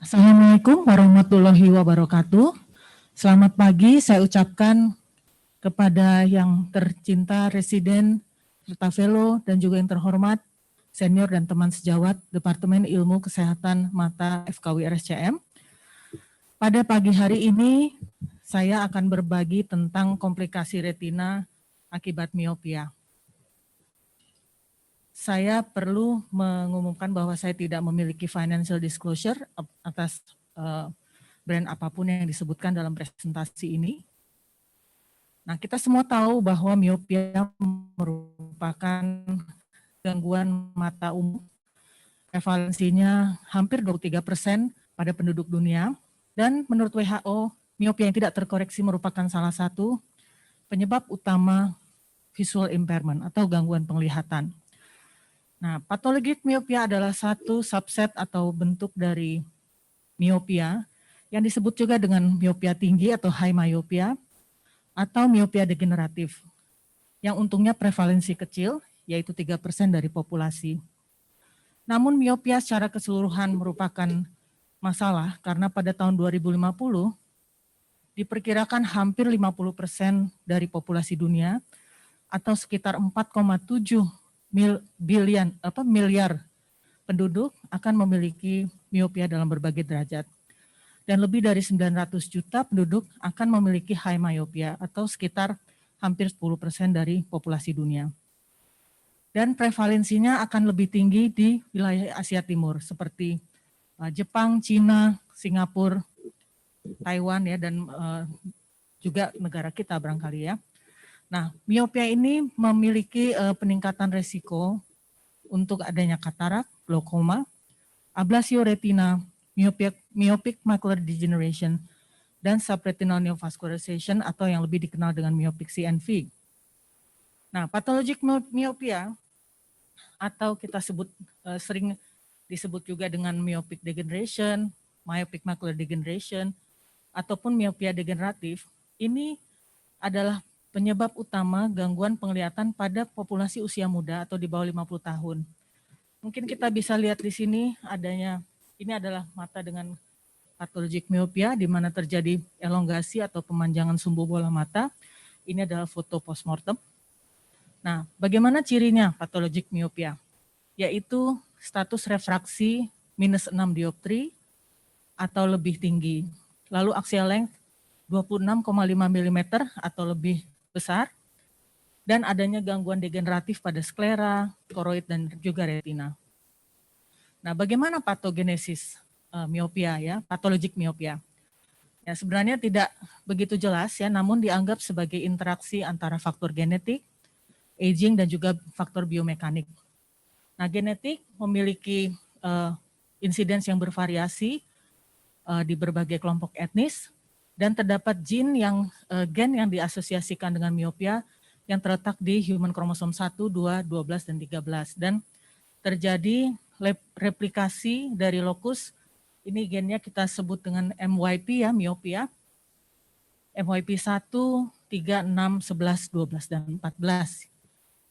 Assalamualaikum warahmatullahi wabarakatuh. Selamat pagi saya ucapkan kepada yang tercinta residen, serta fellow, dan juga yang terhormat, senior dan teman sejawat Departemen Ilmu Kesehatan Mata FKUI RSCM. Pada pagi hari ini, saya akan berbagi tentang komplikasi retina akibat miopia. Saya perlu mengumumkan bahwa saya tidak memiliki financial disclosure atas brand apapun yang disebutkan dalam presentasi ini. Nah, kita semua tahu bahwa miopia merupakan gangguan mata umum. Prevalensinya hampir 23% pada penduduk dunia. Dan menurut WHO, miopia yang tidak terkoreksi merupakan salah satu penyebab utama visual impairment atau gangguan penglihatan. Nah, patologi miopia adalah satu subset atau bentuk dari miopia yang disebut juga dengan miopia tinggi atau high myopia atau miopia degeneratif yang untungnya prevalensi kecil yaitu 3% dari populasi. Namun miopia secara keseluruhan merupakan masalah karena pada tahun 2050 diperkirakan hampir 50% dari populasi dunia atau sekitar 4,7 miliar penduduk akan memiliki miopia dalam berbagai derajat. Dan lebih dari 900 juta penduduk akan memiliki high myopia atau sekitar hampir 10% dari populasi dunia. Dan prevalensinya akan lebih tinggi di wilayah Asia Timur seperti Jepang, Cina, Singapura, Taiwan ya, dan juga negara kita barangkali ya. Nah, miopia ini memiliki peningkatan resiko untuk adanya katarak, glaukoma, ablasio retina, myopic macular degeneration, dan subretinal neovascularization atau yang lebih dikenal dengan myopic CNV. Nah, patologic miopia atau kita sebut sering disebut juga dengan myopic degeneration, myopic macular degeneration, ataupun miopia degeneratif, ini adalah penyebab utama gangguan penglihatan pada populasi usia muda atau di bawah 50 tahun. Mungkin kita bisa lihat di sini ini adalah mata dengan patologic miopia di mana terjadi elongasi atau pemanjangan sumbu bola mata. Ini adalah foto postmortem. Nah, bagaimana cirinya patologic miopia? Yaitu status refraksi minus 6 dioptri atau lebih tinggi. Lalu axial length 26,5 mm atau lebih besar, dan adanya gangguan degeneratif pada sklera, koroid, dan juga retina. Nah, bagaimana patogenesis miopia ya, patologic miopia? Ya, sebenarnya tidak begitu jelas ya, namun dianggap sebagai interaksi antara faktor genetik, aging, dan juga faktor biomekanik. Nah, genetik memiliki insiden yang bervariasi di berbagai kelompok etnis, dan terdapat gen yang diasosiasikan dengan miopia yang terletak di human kromosom 1, 2, 12, dan 13. Dan terjadi replikasi dari lokus, ini gennya kita sebut dengan MYP ya, miopia. MYP 1, 3, 6, 11, 12, dan 14.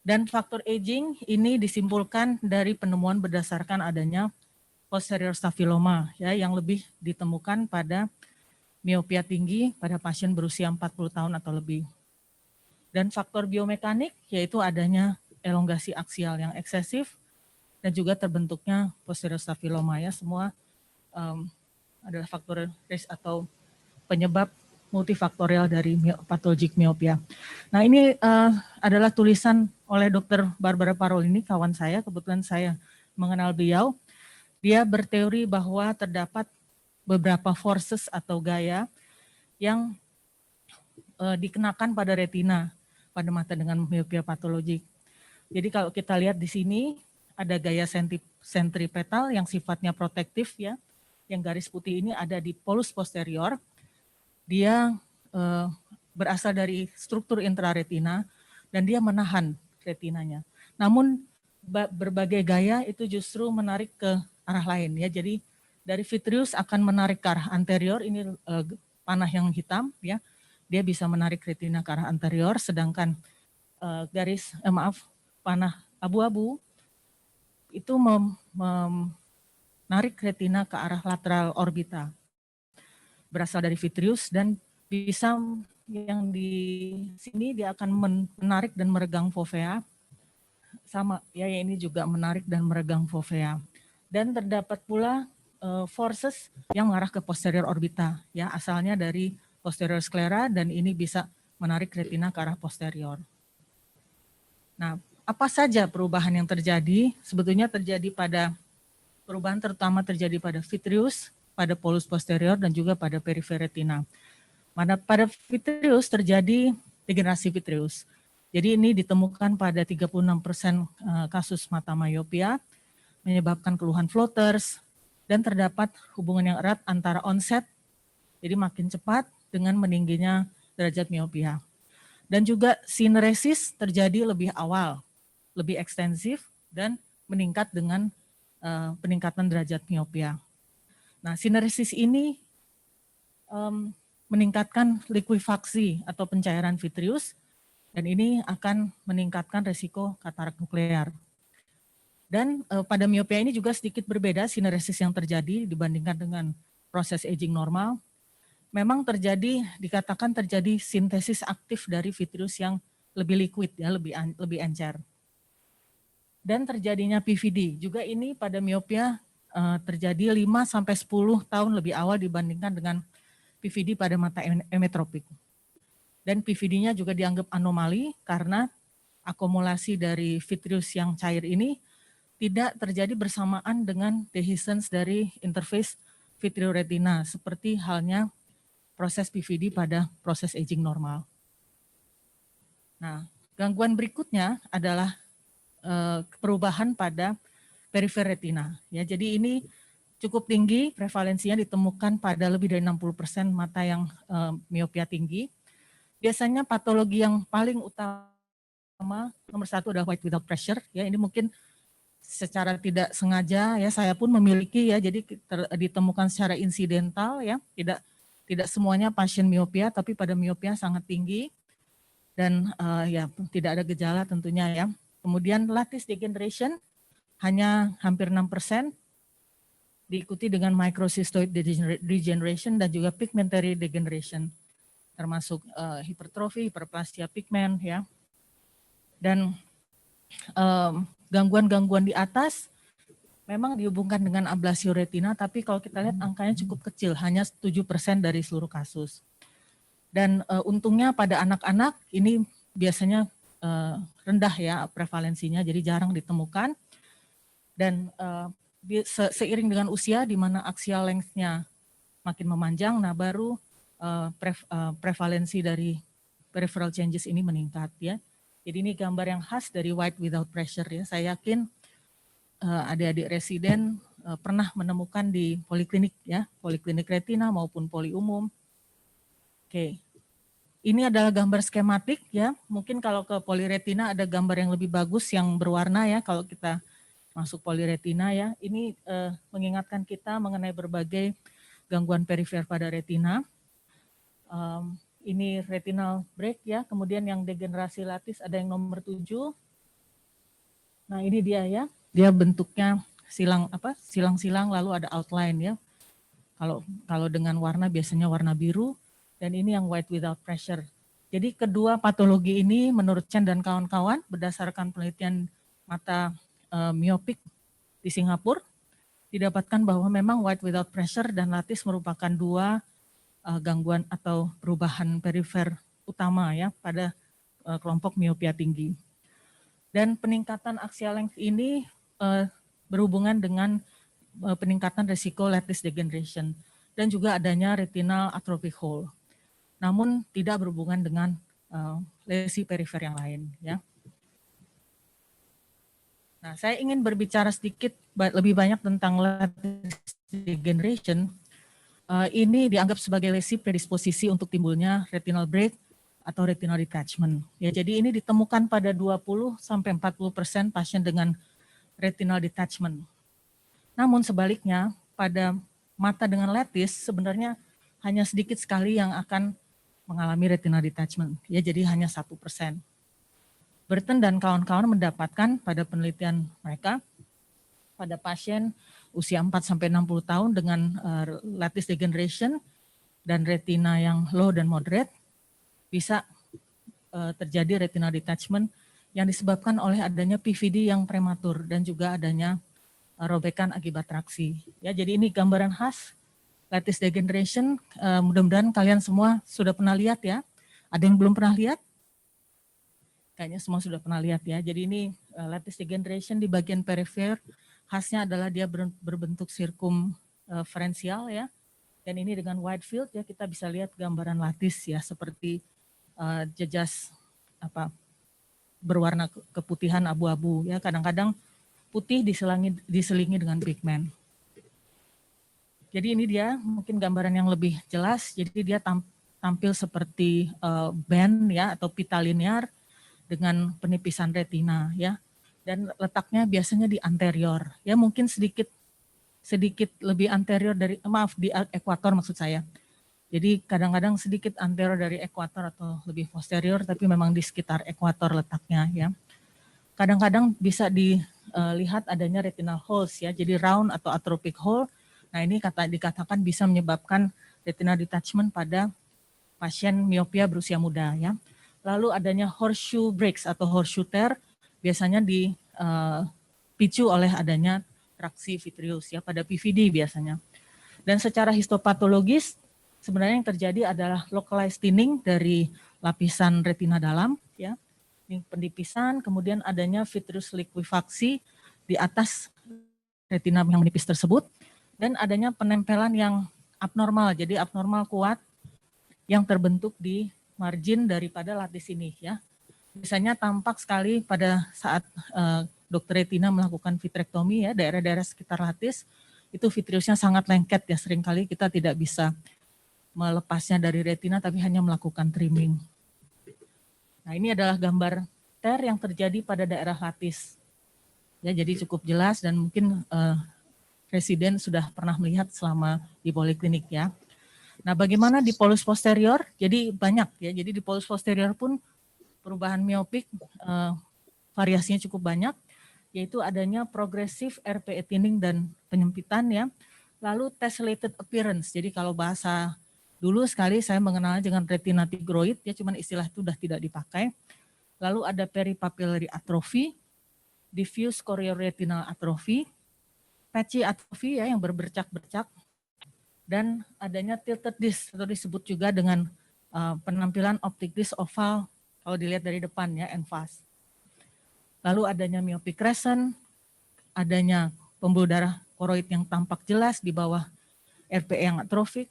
Dan faktor aging ini disimpulkan dari penemuan berdasarkan adanya posterior stafiloma ya, yang lebih ditemukan pada miopia tinggi pada pasien berusia 40 tahun atau lebih. Dan faktor biomekanik yaitu adanya elongasi aksial yang eksesif dan juga terbentuknya posterior stafiloma ya, semua adalah faktor risk atau penyebab multifaktorial dari patologic miopia. Nah, ini adalah tulisan oleh Dr. Barbara Parolini, kawan saya, kebetulan saya mengenal beliau. Dia berteori bahwa terdapat beberapa forces atau gaya yang dikenakan pada retina pada mata dengan miopia patologik. Jadi kalau kita lihat di sini ada gaya sentripetal yang sifatnya protektif ya, yang garis putih ini ada di polus posterior. Dia berasal dari struktur intraretina dan dia menahan retinanya. Namun berbagai gaya itu justru menarik ke arah lain ya. Jadi dari vitreous akan menarik ke arah anterior, ini panah yang hitam ya, dia bisa menarik retina ke arah anterior, sedangkan panah abu-abu itu menarik retina ke arah lateral orbita. Berasal dari vitreous dan bisa yang di sini dia akan menarik dan meregang fovea. Sama ya, ini juga menarik dan meregang fovea. Dan terdapat pula forces yang mengarah ke posterior orbita, ya asalnya dari posterior sclera dan ini bisa menarik retina ke arah posterior. Nah, apa saja perubahan yang terjadi? Sebetulnya terjadi pada perubahan terutama terjadi pada vitreous, pada polus posterior dan juga pada perifer retina. Mana pada vitreous terjadi degenerasi vitreous. Jadi ini ditemukan pada 36% kasus mata myopia, menyebabkan keluhan floaters, dan terdapat hubungan yang erat antara onset, jadi makin cepat dengan meningginya derajat miopia. Dan juga sineresis terjadi lebih awal, lebih ekstensif, dan meningkat dengan peningkatan derajat miopia. Nah, sineresis ini meningkatkan likuifaksi atau pencairan vitreous, dan ini akan meningkatkan resiko katarak nuklear. Dan pada miopia ini juga sedikit berbeda sineresis yang terjadi dibandingkan dengan proses aging normal. Memang terjadi, dikatakan terjadi sintesis aktif dari vitreous yang lebih liquid, ya, lebih encer. Dan terjadinya PVD, juga ini pada miopia terjadi 5-10 tahun lebih awal dibandingkan dengan PVD pada mata emetropik. Dan PVD-nya juga dianggap anomali karena akumulasi dari vitreous yang cair ini tidak terjadi bersamaan dengan dehiscence dari interface vitreoretina, seperti halnya proses PVD pada proses aging normal. Nah, gangguan berikutnya adalah perubahan pada perifer retina. Ya, jadi ini cukup tinggi, prevalensinya ditemukan pada lebih dari 60% mata yang miopia tinggi. Biasanya patologi yang paling utama nomor satu adalah white without pressure. Ya, ini mungkin secara tidak sengaja ya saya pun memiliki ya, jadi ditemukan secara insidental ya, tidak semuanya pasien miopia, tapi pada miopia sangat tinggi dan ya tidak ada gejala tentunya ya. Kemudian lattice degeneration hanya hampir 6%, diikuti dengan microcystoid degeneration dan juga pigmentary degeneration, termasuk hipertrofi, hiperplasia pigment ya. Dan gangguan-gangguan di atas memang dihubungkan dengan ablasio retina, tapi kalau kita lihat angkanya cukup kecil, hanya 7% dari seluruh kasus. Dan untungnya pada anak-anak ini biasanya rendah ya prevalensinya, jadi jarang ditemukan. Dan seiring dengan usia di mana axial length-nya makin memanjang, nah baru prevalensi dari peripheral changes ini meningkat ya. Jadi ini gambar yang khas dari white without pressure ya. Saya yakin adik-adik residen pernah menemukan di poliklinik ya, poliklinik retina maupun poli umum. Oke. Ini adalah gambar skematik ya. Mungkin kalau ke poliretina ada gambar yang lebih bagus yang berwarna ya kalau kita masuk poliretina ya. Ini mengingatkan kita mengenai berbagai gangguan perifer pada retina. Ini retinal break ya, kemudian yang degenerasi lattice ada yang nomor 7. Nah, ini dia ya. Dia bentuknya silang-silang lalu ada outline ya. Kalau dengan warna biasanya warna biru dan ini yang white without pressure. Jadi kedua patologi ini menurut Chen dan kawan-kawan berdasarkan penelitian mata miopik di Singapura didapatkan bahwa memang white without pressure dan lattice merupakan dua gangguan atau perubahan perifer utama ya pada kelompok miopia tinggi. Dan peningkatan axial length ini berhubungan dengan peningkatan risiko lattice degeneration dan juga adanya retinal atrophic hole. Namun tidak berhubungan dengan lesi perifer yang lain ya. Nah, saya ingin berbicara sedikit lebih banyak tentang lattice degeneration. Ini dianggap sebagai lesi predisposisi untuk timbulnya retinal break atau retinal detachment. Ya, jadi ini ditemukan pada 20-40% pasien dengan retinal detachment. Namun sebaliknya pada mata dengan lattice sebenarnya hanya sedikit sekali yang akan mengalami retinal detachment. Ya, jadi hanya 1%. Burton dan kawan-kawan mendapatkan pada penelitian mereka pada pasien usia 4-60 tahun dengan lattice degeneration dan retina yang low dan moderate, bisa terjadi retinal detachment yang disebabkan oleh adanya PVD yang prematur dan juga adanya robekan akibat traksi. Ya, jadi ini gambaran khas lattice degeneration. Mudah-mudahan kalian semua sudah pernah lihat ya. Ada yang belum pernah lihat? Kayaknya semua sudah pernah lihat ya. Jadi ini lattice degeneration di bagian perifer, khasnya adalah dia berbentuk sirkumferensial ya. Dan ini dengan wide field ya, kita bisa lihat gambaran lattice ya, seperti jejas berwarna keputihan abu-abu ya, kadang-kadang putih diselingi dengan pigmen. Jadi ini dia mungkin gambaran yang lebih jelas. Jadi dia tampil seperti band ya atau pita linear dengan penipisan retina ya. Dan letaknya biasanya di anterior ya, mungkin sedikit lebih anterior dari di ekuator maksud saya. Jadi kadang-kadang sedikit anterior dari ekuator atau lebih posterior, tapi memang di sekitar ekuator letaknya ya. Kadang-kadang bisa dilihat adanya retinal holes ya, jadi round atau atrophic hole. Nah ini dikatakan bisa menyebabkan retinal detachment pada pasien miopia berusia muda ya. Lalu adanya horseshoe breaks atau horseshoe tear, biasanya dipicu oleh adanya traksi vitreous ya pada PVD biasanya. Dan secara histopatologis sebenarnya yang terjadi adalah localized thinning dari lapisan retina dalam ya. Ini penipisan, kemudian adanya vitreous liquefaksi di atas retina yang menipis tersebut, dan adanya penempelan yang abnormal, jadi abnormal kuat yang terbentuk di margin daripada lattice ini ya. Biasanya tampak sekali pada saat dokter retina melakukan vitrektomi ya, daerah-daerah sekitar lattice itu vitreusnya sangat lengket ya, seringkali kita tidak bisa melepasnya dari retina tapi hanya melakukan trimming. Nah ini adalah gambar tear yang terjadi pada daerah lattice. Ya, jadi cukup jelas dan mungkin residen sudah pernah melihat selama di poliklinik ya. Nah bagaimana di polus posterior? Jadi banyak ya, jadi di polus posterior pun perubahan miopik variasinya cukup banyak, yaitu adanya progresif RPE thinning dan penyempitan ya. Lalu tessellated appearance, jadi kalau bahasa dulu sekali saya mengenal dengan retina tigroid, ya cuman istilah itu sudah tidak dipakai. Lalu ada peripapillary atrophy, diffuse chorioretinal atrophy, patchy atrophy ya yang berbercak-bercak, dan adanya tilted disc atau disebut juga dengan penampilan optic disc oval kalau dilihat dari depan ya, ENVAS. Lalu adanya myopic crescent, adanya pembuluh darah koroid yang tampak jelas di bawah RPE yang atrofik,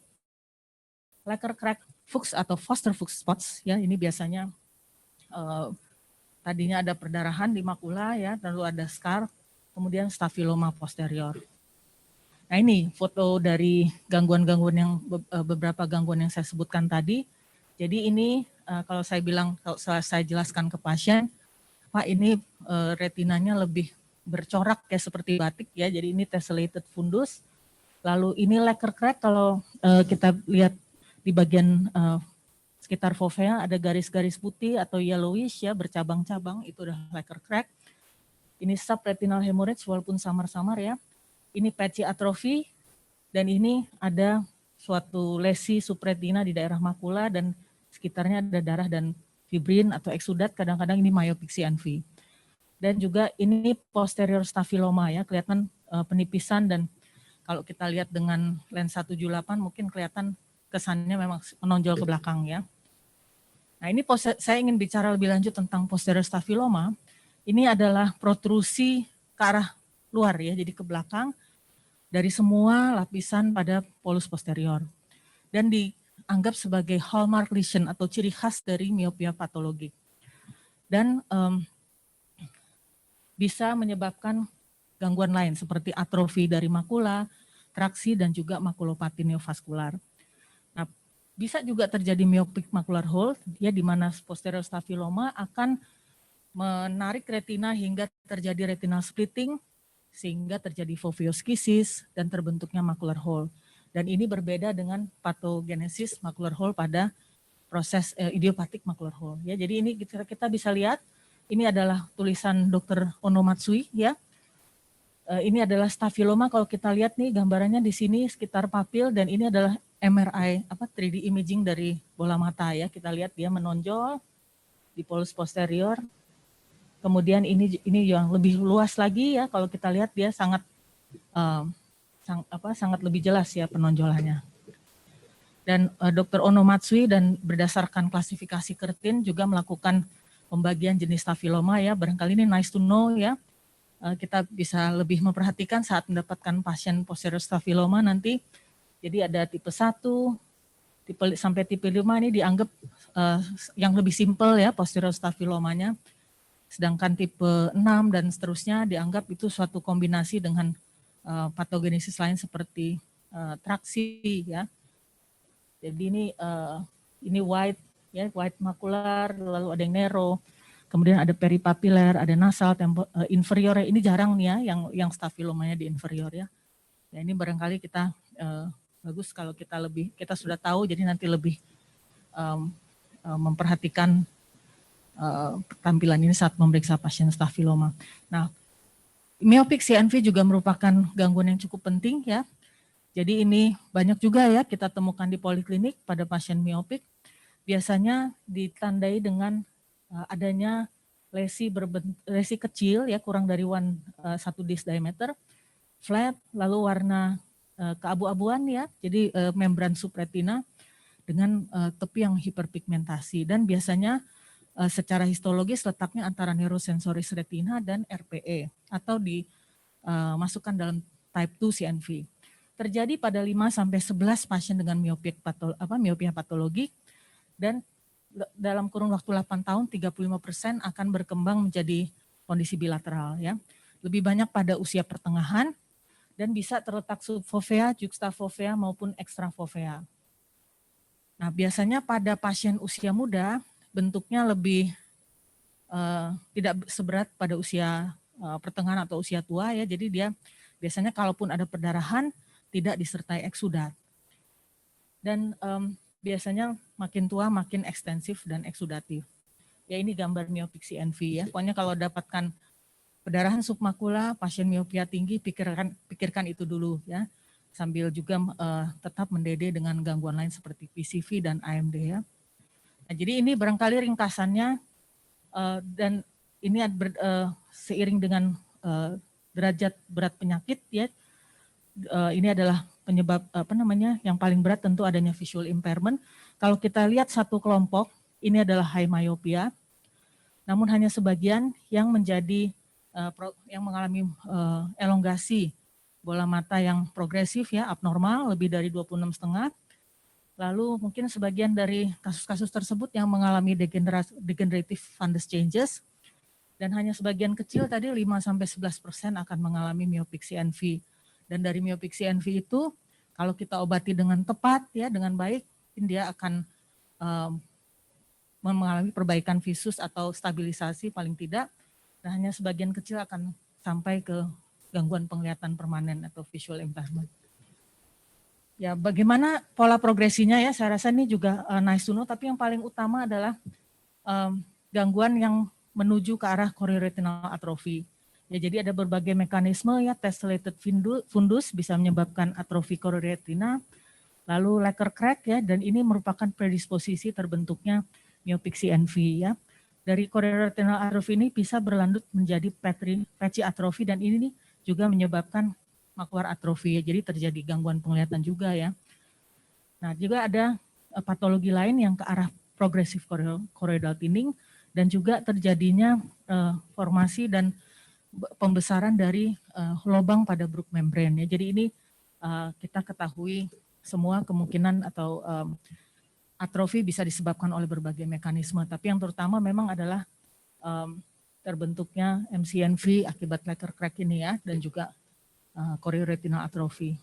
Laker crack Fuchs atau Foster Fuchs spots ya, ini biasanya tadinya ada perdarahan di makula ya, lalu ada scar, kemudian stafiloma posterior. Nah ini foto dari gangguan-gangguan yang beberapa gangguan yang saya sebutkan tadi. Jadi ini kalau saya bilang, kalau saya jelaskan ke pasien, Pak ini retinanya lebih bercorak kayak seperti batik ya, jadi ini tessellated fundus. Lalu ini laker crack, kalau kita lihat di bagian sekitar fovea ada garis-garis putih atau yellowish ya, bercabang-cabang, itu udah laker crack. Ini subretinal hemorrhage walaupun samar-samar ya. Ini patchy atrophy, dan ini ada suatu lesi subretina di daerah makula dan sekitarnya ada darah dan fibrin atau eksudat, kadang-kadang ini myopic CNV. Dan juga ini posterior stafiloma ya, kelihatan penipisan, dan kalau kita lihat dengan lensa 78 mungkin kelihatan kesannya memang menonjol ke belakang ya. Nah ini saya ingin bicara lebih lanjut tentang posterior stafiloma. Ini adalah protrusi ke arah luar ya, jadi ke belakang dari semua lapisan pada polus posterior. Dan dianggap sebagai hallmark lesion atau ciri khas dari miopia patologik. Dan bisa menyebabkan gangguan lain seperti atrofi dari makula, traksi, dan juga makulopati neovaskular. Nah, bisa juga terjadi myopic macular hole, ya, di mana posterior stafiloma akan menarik retina hingga terjadi retinal splitting, sehingga terjadi foveoskisis dan terbentuknya macular hole. Dan ini berbeda dengan patogenesis macular hole pada proses idiopatik macular hole. Ya, jadi ini kita bisa lihat, ini adalah tulisan Dr. Ono Matsui ya. Ini adalah stafiloma, kalau kita lihat nih gambarannya di sini sekitar papil, dan ini adalah MRI 3D imaging dari bola mata ya. Kita lihat dia menonjol di polus posterior. Kemudian ini yang lebih luas lagi ya, kalau kita lihat dia sangat sangat lebih jelas ya penonjolannya. Dan Dr. Ono Matsui dan berdasarkan klasifikasi Curtin juga melakukan pembagian jenis stafiloma ya. Barangkali ini nice to know ya. Kita bisa lebih memperhatikan saat mendapatkan pasien posterior stafiloma nanti. Jadi ada tipe 1 sampai tipe 5 ini dianggap yang lebih simpel ya posterior stafilomanya. Sedangkan tipe 6 dan seterusnya dianggap itu suatu kombinasi dengan patogenesis lain seperti traksi ya. Jadi ini white ya, white macular, lalu ada yang narrow. Kemudian ada peripapiler, ada nasal, inferior. Ini jarang nih ya, yang stafilomanya di inferior ya. Ya ini barangkali kita bagus kalau kita sudah tahu, jadi nanti lebih memperhatikan tampilan ini saat memeriksa pasien stafiloma. Nah, myopic CNV juga merupakan gangguan yang cukup penting ya. Jadi ini banyak juga ya kita temukan di poliklinik pada pasien miopik. Biasanya ditandai dengan adanya lesi kecil ya, kurang dari 1 dis diameter, flat, lalu warna keabu-abuan ya, jadi membran subretina dengan tepi yang hiperpigmentasi, dan biasanya secara histologis letaknya antara neurosensoris retina dan RPE atau dimasukkan dalam type 2 CNV. Terjadi pada 5-11 pasien dengan miopia patologik, dan dalam kurun waktu 8 tahun 35% akan berkembang menjadi kondisi bilateral ya. Lebih banyak pada usia pertengahan dan bisa terletak subfovea, juxtafovea maupun extrafovea. Nah, biasanya pada pasien usia muda bentuknya lebih tidak seberat pada usia pertengahan atau usia tua ya. Jadi dia biasanya kalaupun ada perdarahan tidak disertai eksudat. Dan biasanya makin tua makin ekstensif dan eksudatif. Ya ini gambar myopic CNV ya. Pokoknya kalau dapatkan perdarahan submakula, pasien miopia tinggi, pikirkan itu dulu ya. Sambil juga tetap mendede dengan gangguan lain seperti PCV dan AMD ya. Nah, jadi ini barangkali ringkasannya, dan ini seiring dengan derajat berat penyakit ya. Ini adalah penyebab yang paling berat tentu adanya visual impairment. Kalau kita lihat satu kelompok, ini adalah high myopia, namun hanya sebagian yang mengalami elongasi bola mata yang progresif ya, abnormal lebih dari 26,5. Lalu mungkin sebagian dari kasus-kasus tersebut yang mengalami degenerative fundus changes, dan hanya sebagian kecil tadi 5-11% akan mengalami myopic CNV. Dan dari myopic CNV itu kalau kita obati dengan tepat ya, dengan baik, dia akan mengalami perbaikan visus atau stabilisasi paling tidak, dan hanya sebagian kecil akan sampai ke gangguan penglihatan permanen atau visual impairment. Ya, bagaimana pola progresinya ya, saya rasa ini juga nice to know, tapi yang paling utama adalah gangguan yang menuju ke arah chorioretinal atrophy. Ya, jadi ada berbagai mekanisme ya, tessellated fundus bisa menyebabkan atrofi chorioretina, lalu Laker crack ya, dan ini merupakan predisposisi terbentuknya myopic CNV ya. Dari chorioretinal atrophy ini bisa berlanjut menjadi patchy atrophy, dan ini juga menyebabkan makular atrofi ya, jadi terjadi gangguan penglihatan juga ya. Nah, juga ada patologi lain yang ke arah progressive choroidal thinning, dan juga terjadinya formasi dan pembesaran dari lubang pada Bruch membrane ya. Jadi ini kita ketahui semua kemungkinan atau atrofi bisa disebabkan oleh berbagai mekanisme, tapi yang terutama memang adalah terbentuknya MCNV akibat Laker crack ini ya, dan juga chorioretinal atrophy.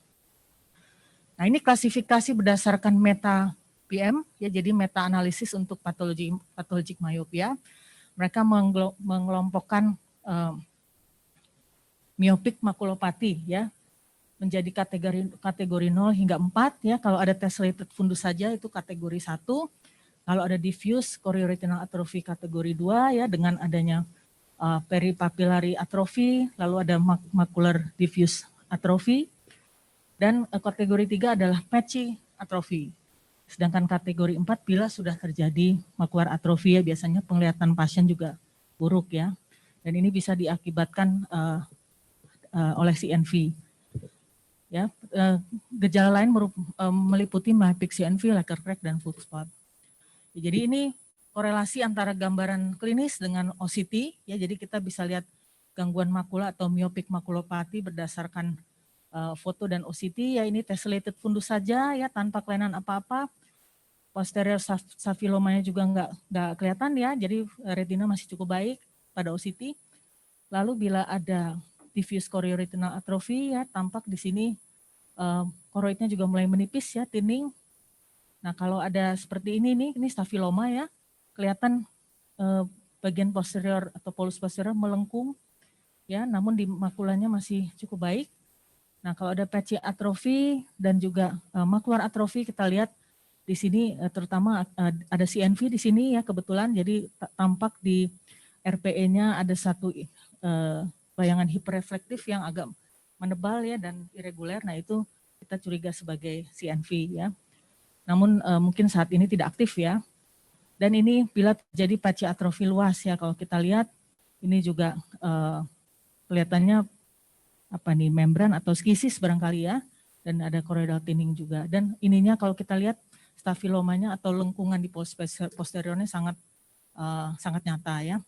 Nah, ini klasifikasi berdasarkan meta PM ya, jadi meta analisis untuk patologic myopia. Mereka mengelompokkan myopic makulopati ya menjadi kategori 0 hingga 4 ya. Kalau ada tessellated fundus saja itu kategori 1. Kalau ada diffuse chorioretinal atrophy kategori 2 ya, dengan adanya peripapillary atrophy, lalu ada macular diffuse atrophy, dan kategori 3 adalah patchy atrophy. Sedangkan kategori 4 bila sudah terjadi macular atrophy ya biasanya penglihatan pasien juga buruk ya. Dan ini bisa diakibatkan oleh CNV. Ya, gejala lain meliputi myopia CNV, Lecker crack, dan foot spot. Ya, jadi ini korelasi antara gambaran klinis dengan OCT ya, jadi kita bisa lihat gangguan makula atau myopic makulopati berdasarkan foto dan OCT ya. Ini tessellated fundus saja ya tanpa kelainan apa-apa. Posterior staphylomanya juga nggak kelihatan ya, jadi retina masih cukup baik pada OCT. Lalu bila ada diffuse chorioretinal atrophy ya, tampak di sini koroidnya juga mulai menipis ya, thinning. Nah kalau ada seperti ini staphyloma ya, kelihatan bagian posterior atau polus posterior melengkung ya, namun di makulanya masih cukup baik. Nah kalau ada patchy atrophy dan juga macular atrophy, kita lihat di sini terutama ada CNV di sini ya kebetulan, jadi tampak di RPE-nya ada satu bayangan hiperreflektif yang agak menebal ya dan irreguler. Nah itu kita curiga sebagai CNV ya. Namun mungkin saat ini tidak aktif ya. Dan ini bila terjadi patchy atrofi luas ya, kalau kita lihat ini juga kelihatannya apa nih, membran atau skisis barangkali ya, dan ada choroidal thinning juga. Dan ininya kalau kita lihat staphylomanya atau lengkungan di posteriornya sangat nyata ya.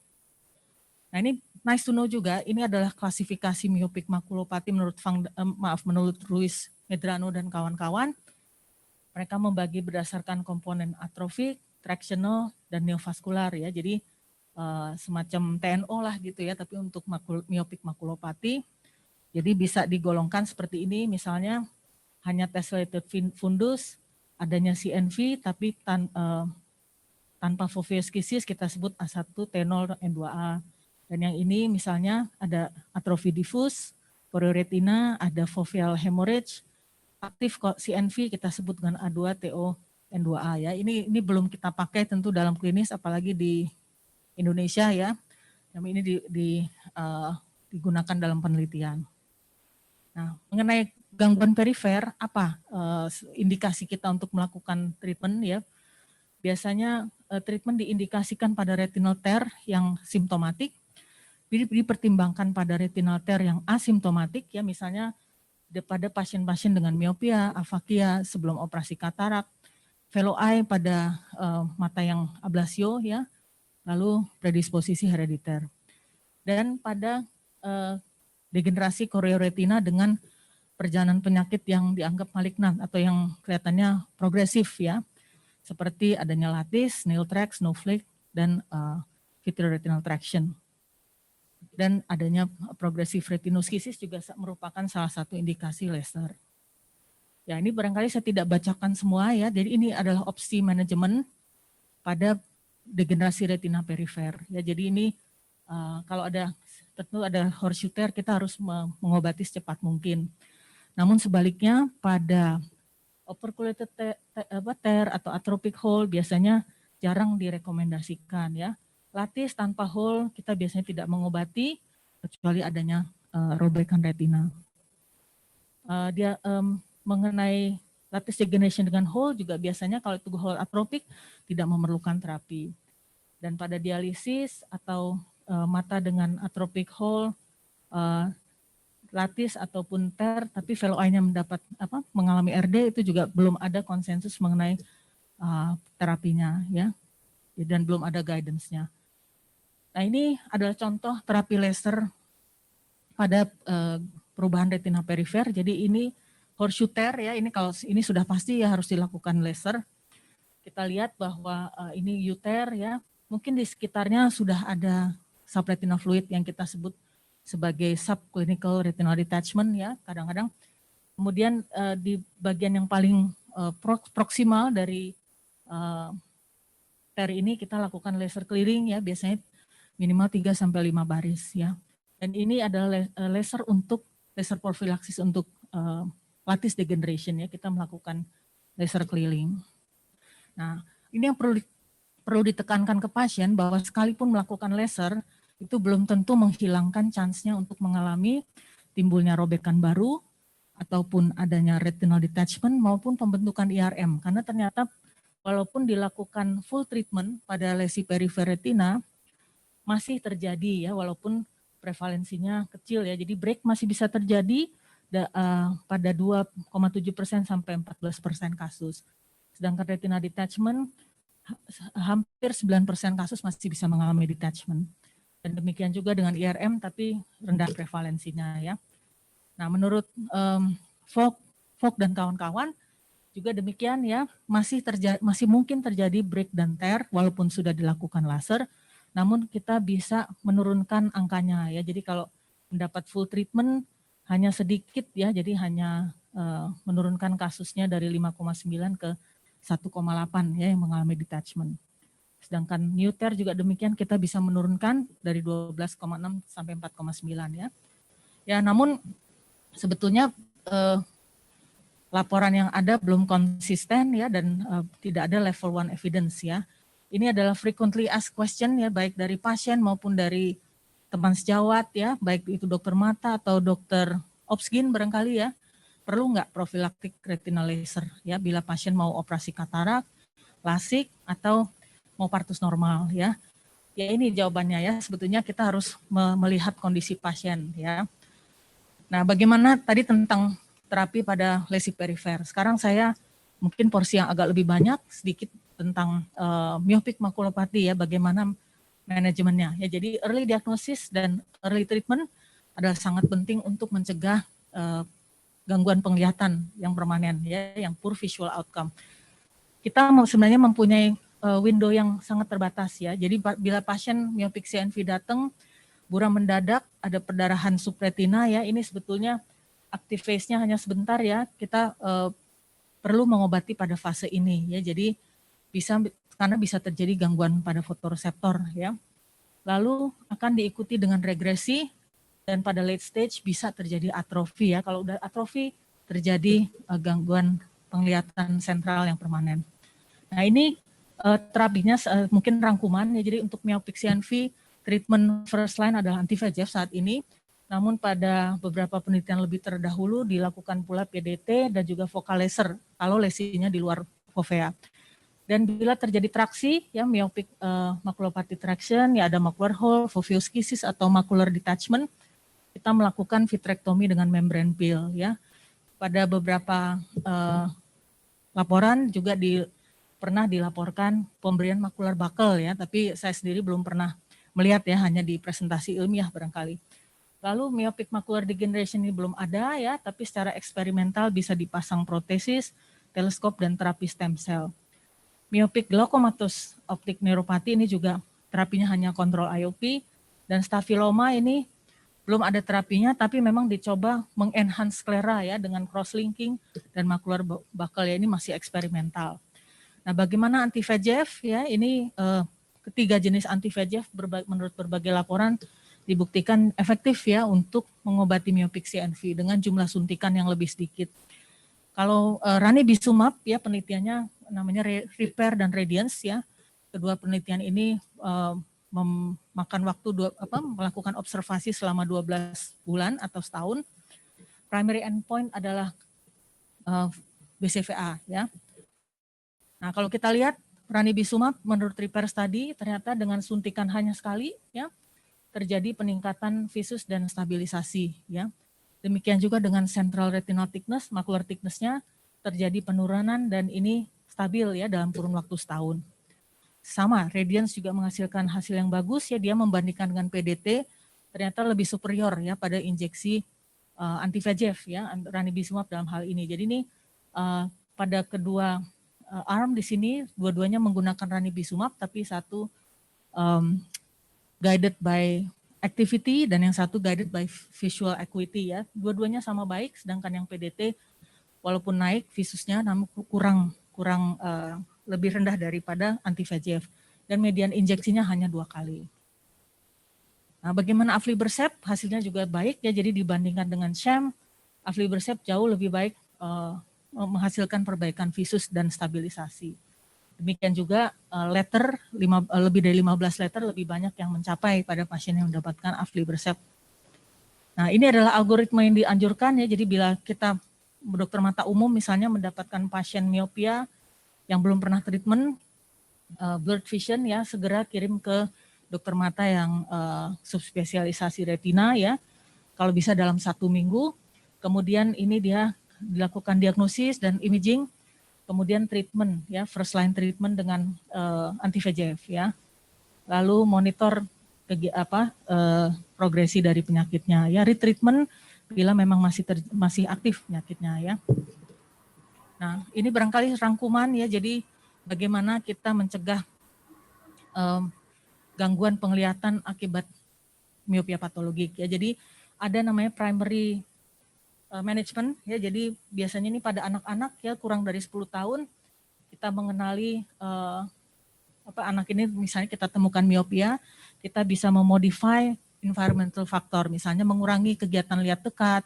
Nah ini nice to know juga, ini adalah klasifikasi myopic makulopati menurut Ruiz Medrano dan kawan-kawan. Mereka membagi berdasarkan komponen atrofik, tractional, dan neovaskular ya. Jadi semacam TNO lah gitu ya, tapi untuk myopic makulopati. Jadi bisa digolongkan seperti ini, misalnya hanya tessellated fundus, adanya CNV, tapi tanpa foveal skisis kita sebut A1, T0, N2A. Dan yang ini misalnya ada atrofi diffus, chorioretina, ada foveal hemorrhage, aktif CNV kita sebut dengan A2, TO, N2A ya. Ini belum kita pakai tentu dalam klinis, apalagi di Indonesia ya. Ini digunakan dalam penelitian. Nah, mengenai gangguan perifer, apa indikasi kita untuk melakukan treatment ya? Biasanya treatment diindikasikan pada retinal tear yang simptomatik, dipertimbangkan pada retinal tear yang asimptomatik ya, misalnya pada pasien-pasien dengan miopia, afakia sebelum operasi katarak, fellow eye pada mata yang ablasio ya, lalu predisposisi herediter. Dan pada degenerasi chorioretina dengan perjalanan penyakit yang dianggap malignan atau yang kelihatannya progresif ya, seperti adanya lattice, nail track, snowflake, dan vitreoretinal traction. Dan adanya progresif retinoskisis juga merupakan salah satu indikasi laser. Ya ini barangkali saya tidak bacakan semua ya, jadi ini adalah opsi manajemen pada degenerasi retina perifer. Ya jadi ini kalau tentu ada horseshoe tear, kita harus mengobati secepat mungkin. Namun sebaliknya pada operculated tear atau atrophic hole biasanya jarang direkomendasikan ya. Lattice tanpa hole kita biasanya tidak mengobati kecuali adanya robekan retina. Mengenai lattice degeneration dengan hole juga biasanya kalau itu hole atropik tidak memerlukan terapi. Dan pada dialisis atau mata dengan atrophic hole, lattice ataupun tear, tapi fellow eye-nya mengalami RD, itu juga belum ada konsensus mengenai terapinya ya, dan belum ada guidance-nya. Nah ini adalah contoh terapi laser pada perubahan retina perifer. Jadi ini horseshoe tear ya, ini kalau ini sudah pasti ya harus dilakukan laser. Kita lihat bahwa ini U-tear ya, mungkin di sekitarnya sudah ada subretinal fluid yang kita sebut sebagai subclinical retinal detachment ya kadang-kadang. Kemudian di bagian yang paling proksimal dari tear ini kita lakukan laser clearing ya, biasanya minimal 3-5 baris ya. Dan ini adalah laser prophylaxis untuk lattice degeneration ya, kita melakukan laser clearing. Nah, ini yang perlu ditekankan ke pasien bahwa sekalipun melakukan laser, itu belum tentu menghilangkan chance-nya untuk mengalami timbulnya robekan baru ataupun adanya retinal detachment maupun pembentukan IRM. Karena ternyata walaupun dilakukan full treatment pada lesi perifer retina, masih terjadi ya, walaupun prevalensinya kecil ya. Jadi break masih bisa terjadi pada 2,7% sampai 14% kasus. Sedangkan retinal detachment hampir 9% kasus masih bisa mengalami detachment. Dan demikian juga dengan IRM tapi rendah prevalensinya ya. Nah, menurut Fogg dan kawan-kawan juga demikian ya, masih mungkin terjadi break dan tear walaupun sudah dilakukan laser, namun kita bisa menurunkan angkanya ya. Jadi kalau mendapat full treatment hanya sedikit ya, jadi hanya menurunkan kasusnya dari 5,9 ke 1,8 ya yang mengalami detachment. Sedangkan new tear juga demikian, kita bisa menurunkan dari 12,6 sampai 4,9 ya. Ya, namun sebetulnya laporan yang ada belum konsisten ya, dan tidak ada level 1 evidence ya. Ini adalah frequently asked question ya, baik dari pasien maupun dari teman sejawat ya, baik itu dokter mata atau dokter obsgin barangkali ya. Perlu nggak profilaktik retinal laser ya bila pasien mau operasi katarak, lasik atau mau partus normal ya. Ya ini jawabannya ya, sebetulnya kita harus melihat kondisi pasien ya. Nah, bagaimana tadi tentang terapi pada lesi perifer. Sekarang saya mungkin porsi yang agak lebih banyak, sedikit tentang myopic makulopati ya, bagaimana manajemennya. Ya, jadi early diagnosis dan early treatment adalah sangat penting untuk mencegah gangguan penglihatan yang permanen ya, yang poor visual outcome. Kita sebenarnya mempunyai window yang sangat terbatas ya. Jadi bila pasien myopic CNV datang, buram mendadak, ada perdarahan subretina ya, ini sebetulnya active phase-nya hanya sebentar ya, kita perlu mengobati pada fase ini ya. Jadi karena bisa terjadi gangguan pada fotoreseptor ya. Lalu akan diikuti dengan regresi dan pada late stage bisa terjadi atrofi ya. Kalau udah atrofi terjadi gangguan penglihatan sentral yang permanen. Nah, ini terapinya mungkin rangkuman ya. Jadi untuk myopic CNV treatment first line adalah anti-VEGF saat ini. Namun pada beberapa penelitian lebih terdahulu dilakukan pula PDT dan juga focal laser kalau lesinya di luar fovea. Dan bila terjadi traksi, ya myopic maculopathy traction, ya ada macular hole, fovioskisis atau macular detachment, kita melakukan vitrectomy dengan membrane peel. Ya, pada beberapa laporan juga pernah dilaporkan pemberian macular buckle ya, tapi saya sendiri belum pernah melihat ya, hanya di presentasi ilmiah barangkali. Lalu myopic macular degeneration ini belum ada ya, tapi secara eksperimental bisa dipasang protesis, teleskop dan terapi stem cell. Myopic glaucomatous optic neuropathy ini juga terapinya hanya kontrol IOP, dan stafiloma ini belum ada terapinya, tapi memang dicoba mengenhance sklera ya dengan cross-linking, dan macular buckle ya ini masih eksperimental. Nah, bagaimana anti-VEGF ya, ini ketiga jenis anti-VEGF menurut berbagai laporan dibuktikan efektif ya untuk mengobati myopic CNV dengan jumlah suntikan yang lebih sedikit. Kalau ranibizumab ya penelitiannya namanya Repair dan Radiance ya. Kedua penelitian ini memakan waktu melakukan observasi selama 12 bulan atau setahun. Primary endpoint adalah BCVA ya. Nah, kalau kita lihat ranibizumab menurut Repair study ternyata dengan suntikan hanya sekali ya terjadi peningkatan visus dan stabilisasi ya. Demikian juga dengan central retinal thickness, macular thickness-nya terjadi penurunan dan ini stabil ya dalam kurun waktu setahun. Sama, Radiance juga menghasilkan hasil yang bagus ya, dia membandingkan dengan PDT ternyata lebih superior ya pada injeksi anti-VEGF ya, ranibizumab dalam hal ini. Jadi ini pada kedua arm di sini dua-duanya menggunakan ranibizumab, tapi satu guided by activity dan yang satu guided by visual acuity ya. Dua-duanya sama baik, sedangkan yang PDT walaupun naik visusnya namun kurang lebih rendah daripada anti-VEGF dan median injeksinya hanya 2 kali. Nah, bagaimana aflibercept? Hasilnya juga baik ya, jadi dibandingkan dengan sham, aflibercept jauh lebih baik menghasilkan perbaikan visus dan stabilisasi. Demikian juga letter, lebih dari 15 letter lebih banyak yang mencapai pada pasien yang mendapatkan aflibercept. Nah, ini adalah algoritma yang dianjurkan ya, jadi bila kita dokter mata umum misalnya mendapatkan pasien miopia yang belum pernah treatment, blurred vision ya, segera kirim ke dokter mata yang subspesialisasi retina ya, kalau bisa dalam 1 minggu, kemudian ini dia dilakukan diagnosis dan imaging, kemudian treatment ya, first line treatment dengan anti-VEGF ya, lalu monitor progresi dari penyakitnya ya, retreatment bila memang masih aktif penyakitnya ya. Nah, ini barangkali rangkuman ya, jadi bagaimana kita mencegah gangguan penglihatan akibat miopia patologik ya. Jadi ada namanya primary management ya, jadi biasanya ini pada anak-anak ya kurang dari 10 tahun kita mengenali anak ini misalnya kita temukan miopia, kita bisa memodify environmental factor, misalnya mengurangi kegiatan lihat dekat,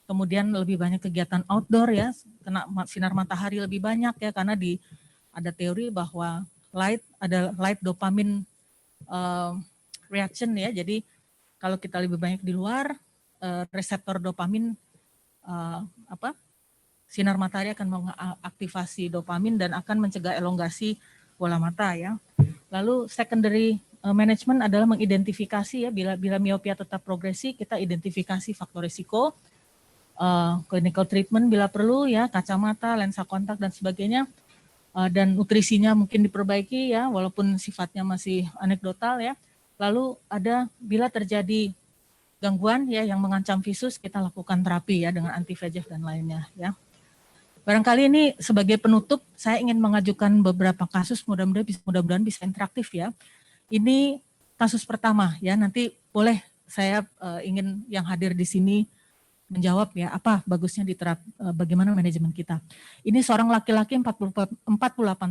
kemudian lebih banyak kegiatan outdoor ya, kena sinar matahari lebih banyak ya, karena ada teori bahwa ada light dopamine reaction ya, jadi kalau kita lebih banyak di luar, reseptor dopamin sinar matahari akan mengaktifasi dopamin dan akan mencegah elongasi bola mata ya. Lalu secondary management adalah mengidentifikasi ya, bila miopia tetap progresi, kita identifikasi faktor risiko, clinical treatment bila perlu ya, kacamata, lensa kontak dan sebagainya, dan nutrisinya mungkin diperbaiki ya, walaupun sifatnya masih anekdotal ya. Lalu ada bila terjadi gangguan ya yang mengancam visus, kita lakukan terapi ya dengan anti-VEGF dan lainnya ya. Barangkali ini sebagai penutup, saya ingin mengajukan beberapa kasus, mudah-mudahan bisa interaktif ya. Ini kasus pertama ya, nanti boleh saya ingin yang hadir di sini menjawab ya, apa bagusnya bagaimana manajemen kita. Ini seorang laki-laki 48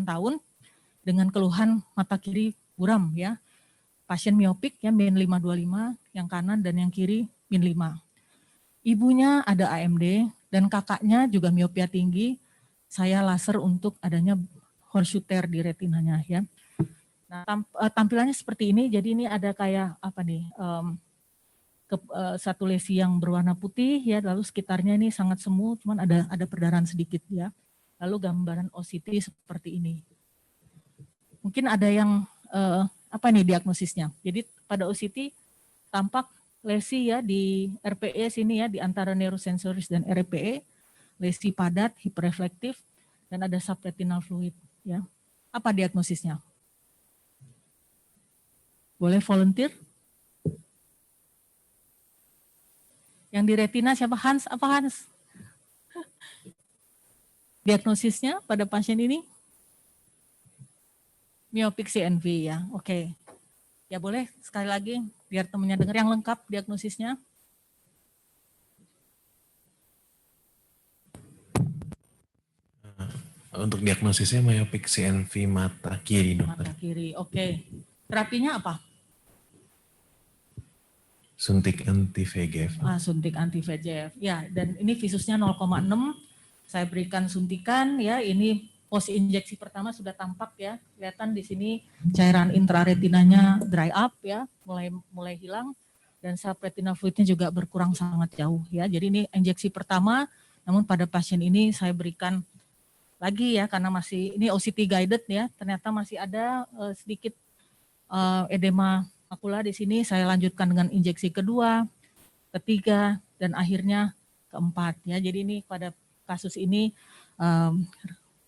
tahun dengan keluhan mata kiri buram ya. Pasien miopik ya, min 525, yang kanan dan yang kiri min 5. Ibunya ada AMD dan kakaknya juga miopia tinggi. Saya laser untuk adanya horseshoe tear di retinanya ya. Nah, tampilannya seperti ini. Jadi ini ada kayak apa nih? Satu lesi yang berwarna putih ya, lalu sekitarnya ini sangat semu, cuman ada perdarahan sedikit ya. Lalu gambaran OCT seperti ini. Mungkin ada yang apa nih diagnosisnya? Jadi pada OCT tampak lesi ya di RPE sini ya, di antara neurosensoris dan RPE, lesi padat, hiperreflektif, dan ada subretinal fluid ya. Apa diagnosisnya? Boleh volunteer? Yang di retina siapa? Hans? Apa Hans? Diagnosisnya pada pasien ini? Myopic CNV ya, oke. Ya boleh sekali lagi biar temennya dengar yang lengkap diagnosisnya. Untuk diagnosisnya myopic CNV mata kiri, dokter. Mata kiri, oke. Terapinya apa? Suntik anti-VEGF. Suntik anti-VEGF. Ya, dan ini visusnya 0,6. Saya berikan suntikan ya, ini pos injeksi pertama sudah tampak ya. Kelihatan di sini cairan intraretinanya dry up ya, mulai hilang, dan subretinal fluidnya juga berkurang sangat jauh ya. Jadi ini injeksi pertama, namun pada pasien ini saya berikan lagi ya, karena masih ini OCT guided ya, ternyata masih ada sedikit edema makula di sini. Saya lanjutkan dengan injeksi kedua, ketiga, dan akhirnya keempat ya. Jadi ini pada kasus ini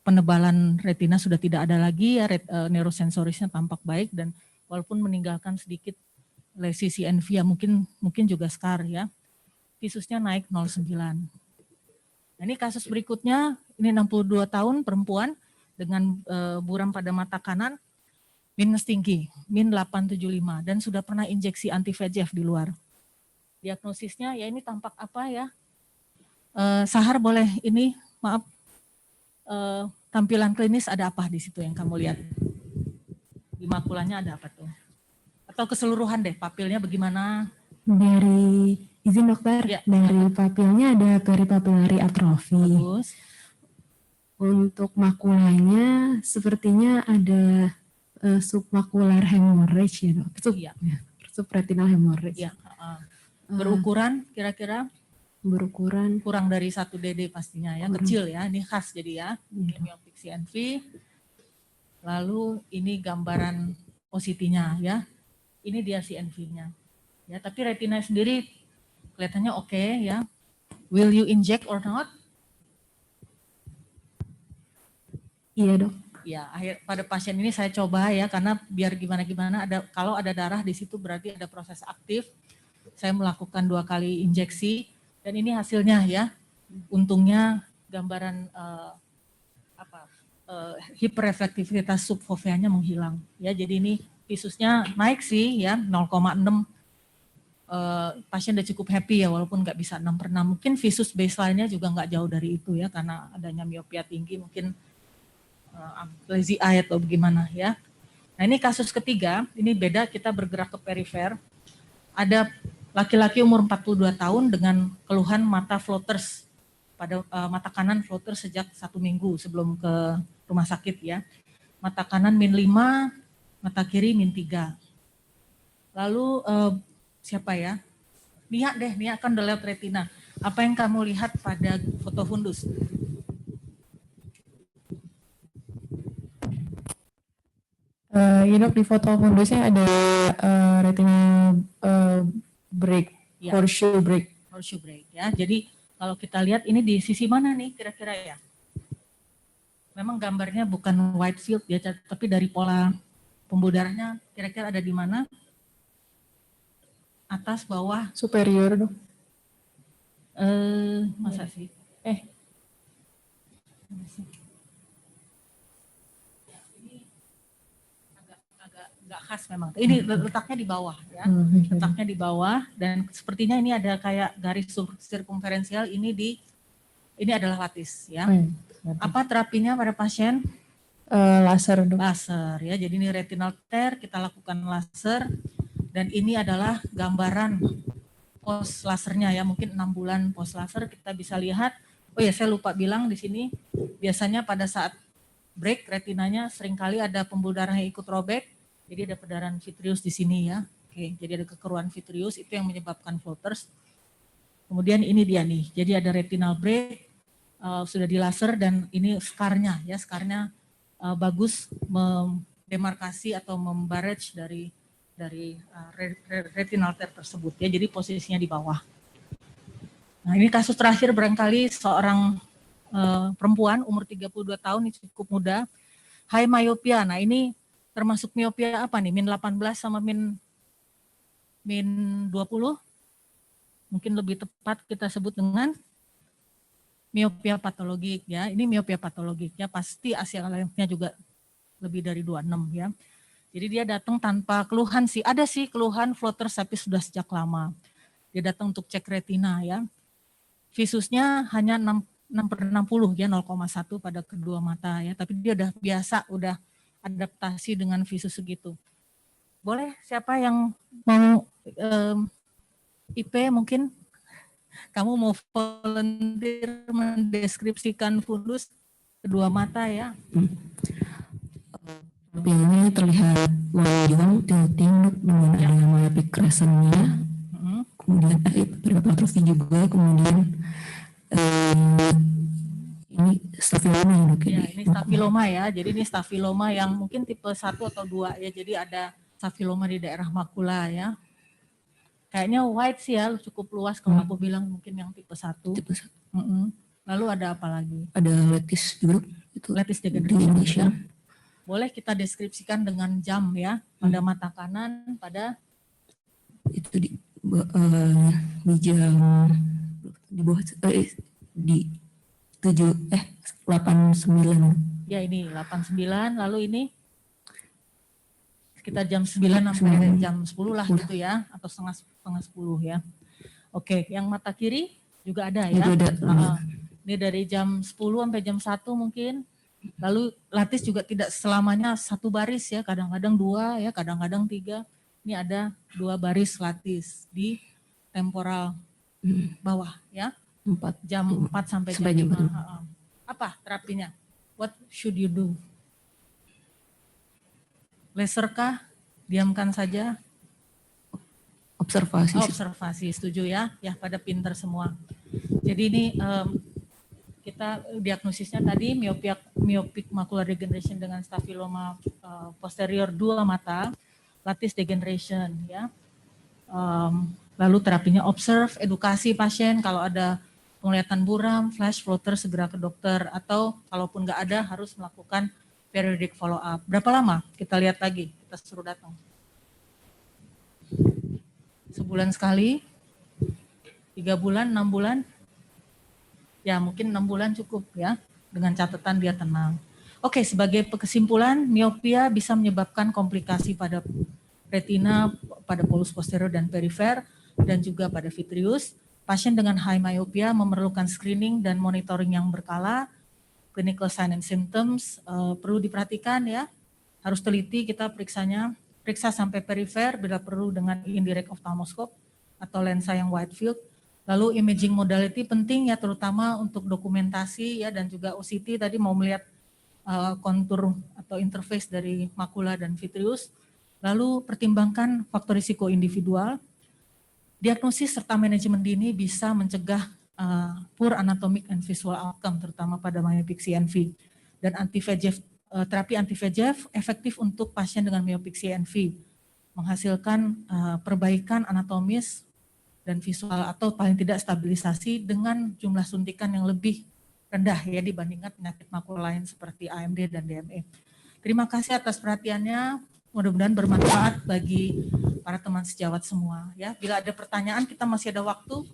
penebalan retina sudah tidak ada lagi ya, neurosensorisnya tampak baik, dan walaupun meninggalkan sedikit lesi CNV ya, mungkin juga scar ya. Visusnya naik 0,9. Nah, ini kasus berikutnya, ini 62 tahun perempuan dengan buram pada mata kanan, minus tinggi, min 875, dan sudah pernah injeksi anti-VEGF di luar. Diagnosisnya ya ini tampak apa ya? Sahar boleh ini, maaf, tampilan klinis ada apa di situ yang kamu lihat? Di makulanya ada apa tuh? Atau keseluruhan deh, papilnya bagaimana? Dari izin dokter, ya. Dari papilnya ada peripapillary atrofi. Bagus. Untuk makulanya sepertinya ada submakular hemorrhage ya dok. Iya. Subretinal hemorrhage. Iya. Berukuran kira-kira Berukuran kurang dari 1 dd pastinya ya, kecil ya, ini khas jadi ya. Ini miopic CNV. Lalu ini gambaran positinya ya. Ini dia CNV-nya. Ya, tapi retina sendiri kelihatannya oke ya. Will you inject or not? iya dok. Ya, pada pasien ini saya coba ya, karena biar gimana-gimana kalau ada darah di situ berarti ada proses aktif. Saya melakukan 2 kali injeksi dan ini hasilnya ya. Untungnya gambaran hiperreflektivitas subfoveanya menghilang ya. Jadi ini visusnya naik sih ya, 0,6. Pasien udah cukup happy ya, walaupun nggak bisa 6/6. Mungkin visus baseline-nya juga nggak jauh dari itu ya, karena adanya miopia tinggi, mungkin lazy eye atau bagaimana ya. Nah ini kasus ketiga, ini beda, kita bergerak ke perifer. Ada laki-laki umur 42 tahun dengan keluhan mata floaters, pada mata kanan floaters sejak 1 minggu sebelum ke rumah sakit ya. Mata kanan -5, mata kiri -3. Lalu siapa ya? Lihat deh, Nia kan udah lewat retina. Apa yang kamu lihat pada foto fundus? Ya dok, di foto fundusnya ada retina break, Ya. horseshoe break. Horseshoe break ya. Jadi kalau kita lihat ini di sisi mana nih kira-kira ya? Memang gambarnya bukan wide field ya, tapi dari pola pembuluh darahnya kira-kira ada di mana? Atas, bawah? Superior dok. Masa sih? Agak khas memang. Ini letaknya di bawah ya. Letaknya di bawah dan sepertinya ini ada kayak garis sirkumferensial ini adalah latis ya. Apa terapinya pada pasien? Laser dok. Laser ya. Jadi ini retinal tear, kita lakukan laser dan ini adalah gambaran post lasernya ya. Mungkin 6 bulan post laser kita bisa lihat. Oh ya, saya lupa bilang di sini biasanya pada saat break retinanya seringkali ada pembuluh darah yang ikut robek. Jadi ada perdarahan vitreous di sini ya. Oke, jadi ada kekeruan vitreous itu yang menyebabkan floaters. Kemudian ini dia nih. Jadi ada retinal break, sudah di laser dan ini skarnya ya. Skarnya bagus mendemarkasi atau membarrage dari retinal tear tersebut ya. Jadi posisinya di bawah. Nah, ini kasus terakhir barangkali seorang perempuan umur 32 tahun, ini cukup muda. High myopia. Nah, ini termasuk miopia apa nih? -18 sama -20? Mungkin lebih tepat kita sebut dengan miopia patologik ya. Ini miopia patologiknya pasti ASIA-nya juga lebih dari 26 ya. Jadi dia datang tanpa keluhan sih. Ada sih keluhan floaters tapi sudah sejak lama. Dia datang untuk cek retina ya. Visusnya hanya 6/60 ya, 0,1 pada kedua mata ya. Tapi dia udah biasa, udah adaptasi dengan visus segitu. Boleh siapa yang mau IP mungkin? Kamu mau volunteer mendeskripsikan fundus kedua mata ya? Pupilnya terlihat lonjong, tilting dengan adanya myopic crescent-nya. Kemudian hipertrofi juga, kemudian ini stafiloma ya dok ya? Ini stafiloma ya, jadi ini stafiloma yang mungkin tipe 1 atau 2 ya, jadi ada stafiloma di daerah makula ya. Kayaknya wide sih ya, cukup luas kalau aku bilang mungkin yang tipe 1. Tipe 1. Lalu ada apa lagi? Ada letis juga itu. Letis di Indonesia. Boleh kita deskripsikan dengan jam ya, pada mata kanan, pada itu di jam di bawah di 89. Ya ini 89, lalu ini sekitar jam 9 sampai jam 10 lah gitu ya, atau setengah 10 ya. Oke, yang mata kiri juga ada ya. Ini dari jam 10 sampai jam 1 mungkin. Lalu latis juga tidak selamanya satu baris ya, kadang-kadang 2 ya, kadang-kadang 3. Ini ada 2 baris latis di temporal bawah ya. Jam 4 sampai jam 5. Apa terapinya? What should you do? Laser kah? Diamkan saja? Observasi. Observasi, setuju ya? Ya, pada pinter semua. Jadi ini kita diagnosisnya tadi myopic macular degeneration dengan staphylomas posterior 2 mata, lattice degeneration ya. Lalu terapinya observe, edukasi pasien kalau ada penglihatan buram, flash floater segera ke dokter, atau kalaupun nggak ada harus melakukan periodic follow up. Berapa lama? Kita lihat lagi, kita suruh datang. Sebulan sekali, 3 bulan, 6 bulan, ya mungkin 6 bulan cukup ya, dengan catatan dia tenang. Oke, sebagai kesimpulan, miopia bisa menyebabkan komplikasi pada retina, pada polus posterior dan perifer, dan juga pada vitreous. Pasien dengan high myopia memerlukan screening dan monitoring yang berkala. Clinical sign and symptoms perlu diperhatikan ya, harus teliti kita periksanya. Periksa sampai perifer bila perlu dengan indirect ophthalmoscope atau lensa yang wide field. Lalu imaging modality penting ya, terutama untuk dokumentasi ya, dan juga OCT tadi mau melihat kontur atau interface dari makula dan vitreous. Lalu pertimbangkan faktor risiko individual. Diagnosis serta manajemen dini bisa mencegah poor anatomic and visual outcome terutama pada myopic CNV. Dan terapi anti-VEGF efektif untuk pasien dengan myopic CNV, menghasilkan perbaikan anatomis dan visual atau paling tidak stabilisasi dengan jumlah suntikan yang lebih rendah ya dibandingkan penyakit makula lain seperti AMD dan DME. Terima kasih atas perhatiannya, mudah-mudahan bermanfaat bagi para teman sejawat semua ya. Bila ada pertanyaan kita masih ada waktu,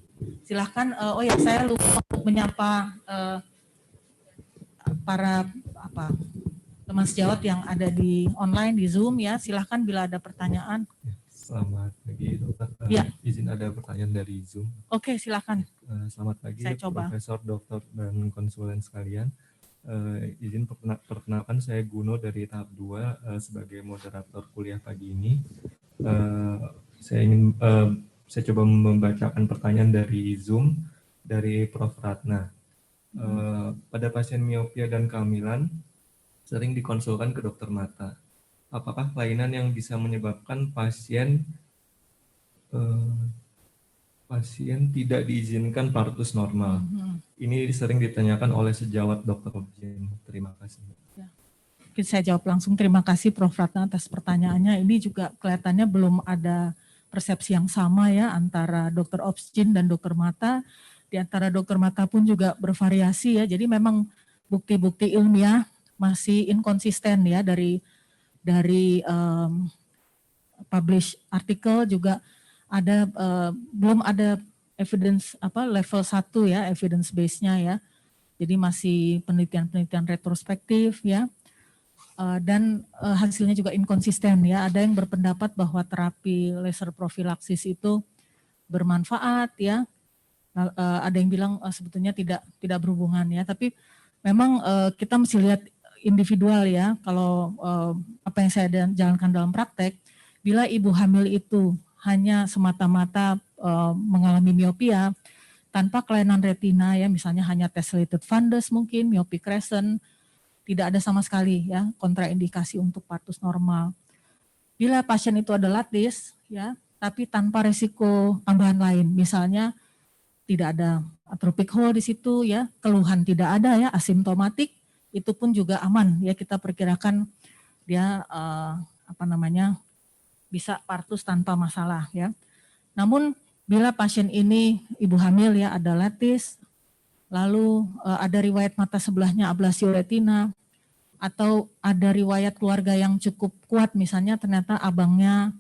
silahkan. Oh ya, saya lupa untuk menyapa para teman sejawat yang ada di online di Zoom ya, silahkan bila ada pertanyaan. Selamat pagi dokter. Ya. Izin ada pertanyaan dari Zoom. Oke, silahkan. Selamat pagi Profesor, Dokter dan konsulen sekalian. Izin perkenalkan saya Guno dari tahap 2 sebagai moderator kuliah pagi ini. Saya coba membacakan pertanyaan dari Zoom dari Prof. Ratna. Pada pasien miopia dan kehamilan sering dikonsulkan ke dokter mata. Apakah kelainan yang bisa menyebabkan pasien tidak diizinkan partus normal? Ini sering ditanyakan oleh sejawat dokter objin. Terima kasih. Ya. Saya jawab langsung. Terima kasih Prof. Ratna atas pertanyaannya. Ini juga kelihatannya belum ada persepsi yang sama ya antara dokter objin dan dokter mata. Di antara dokter mata pun juga bervariasi ya. Jadi memang bukti-bukti ilmiah masih inkonsisten ya dari publish artikel juga ada belum ada evidence level 1 ya, evidence base-nya ya. Jadi masih penelitian-penelitian retrospektif ya. Dan hasilnya juga inkonsisten ya. Ada yang berpendapat bahwa terapi laser profilaksis itu bermanfaat ya. Ada yang bilang sebetulnya tidak berhubungan ya, tapi memang kita mesti lihat individual ya. Kalau apa yang saya jalankan dalam praktek, bila ibu hamil itu hanya semata-mata mengalami miopia tanpa kelainan retina ya, misalnya hanya tessellated fundus mungkin, myopic crescent, tidak ada sama sekali ya kontraindikasi untuk partus normal. Bila pasien itu ada lattice ya, tapi tanpa resiko tambahan lain, misalnya tidak ada atropic hole di situ ya, keluhan tidak ada ya, asimptomatik, itu pun juga aman ya, kita perkirakan dia bisa partus tanpa masalah ya. Namun bila pasien ini ibu hamil ya ada lattice, lalu ada riwayat mata sebelahnya ablasio retina, atau ada riwayat keluarga yang cukup kuat, misalnya ternyata abangnya,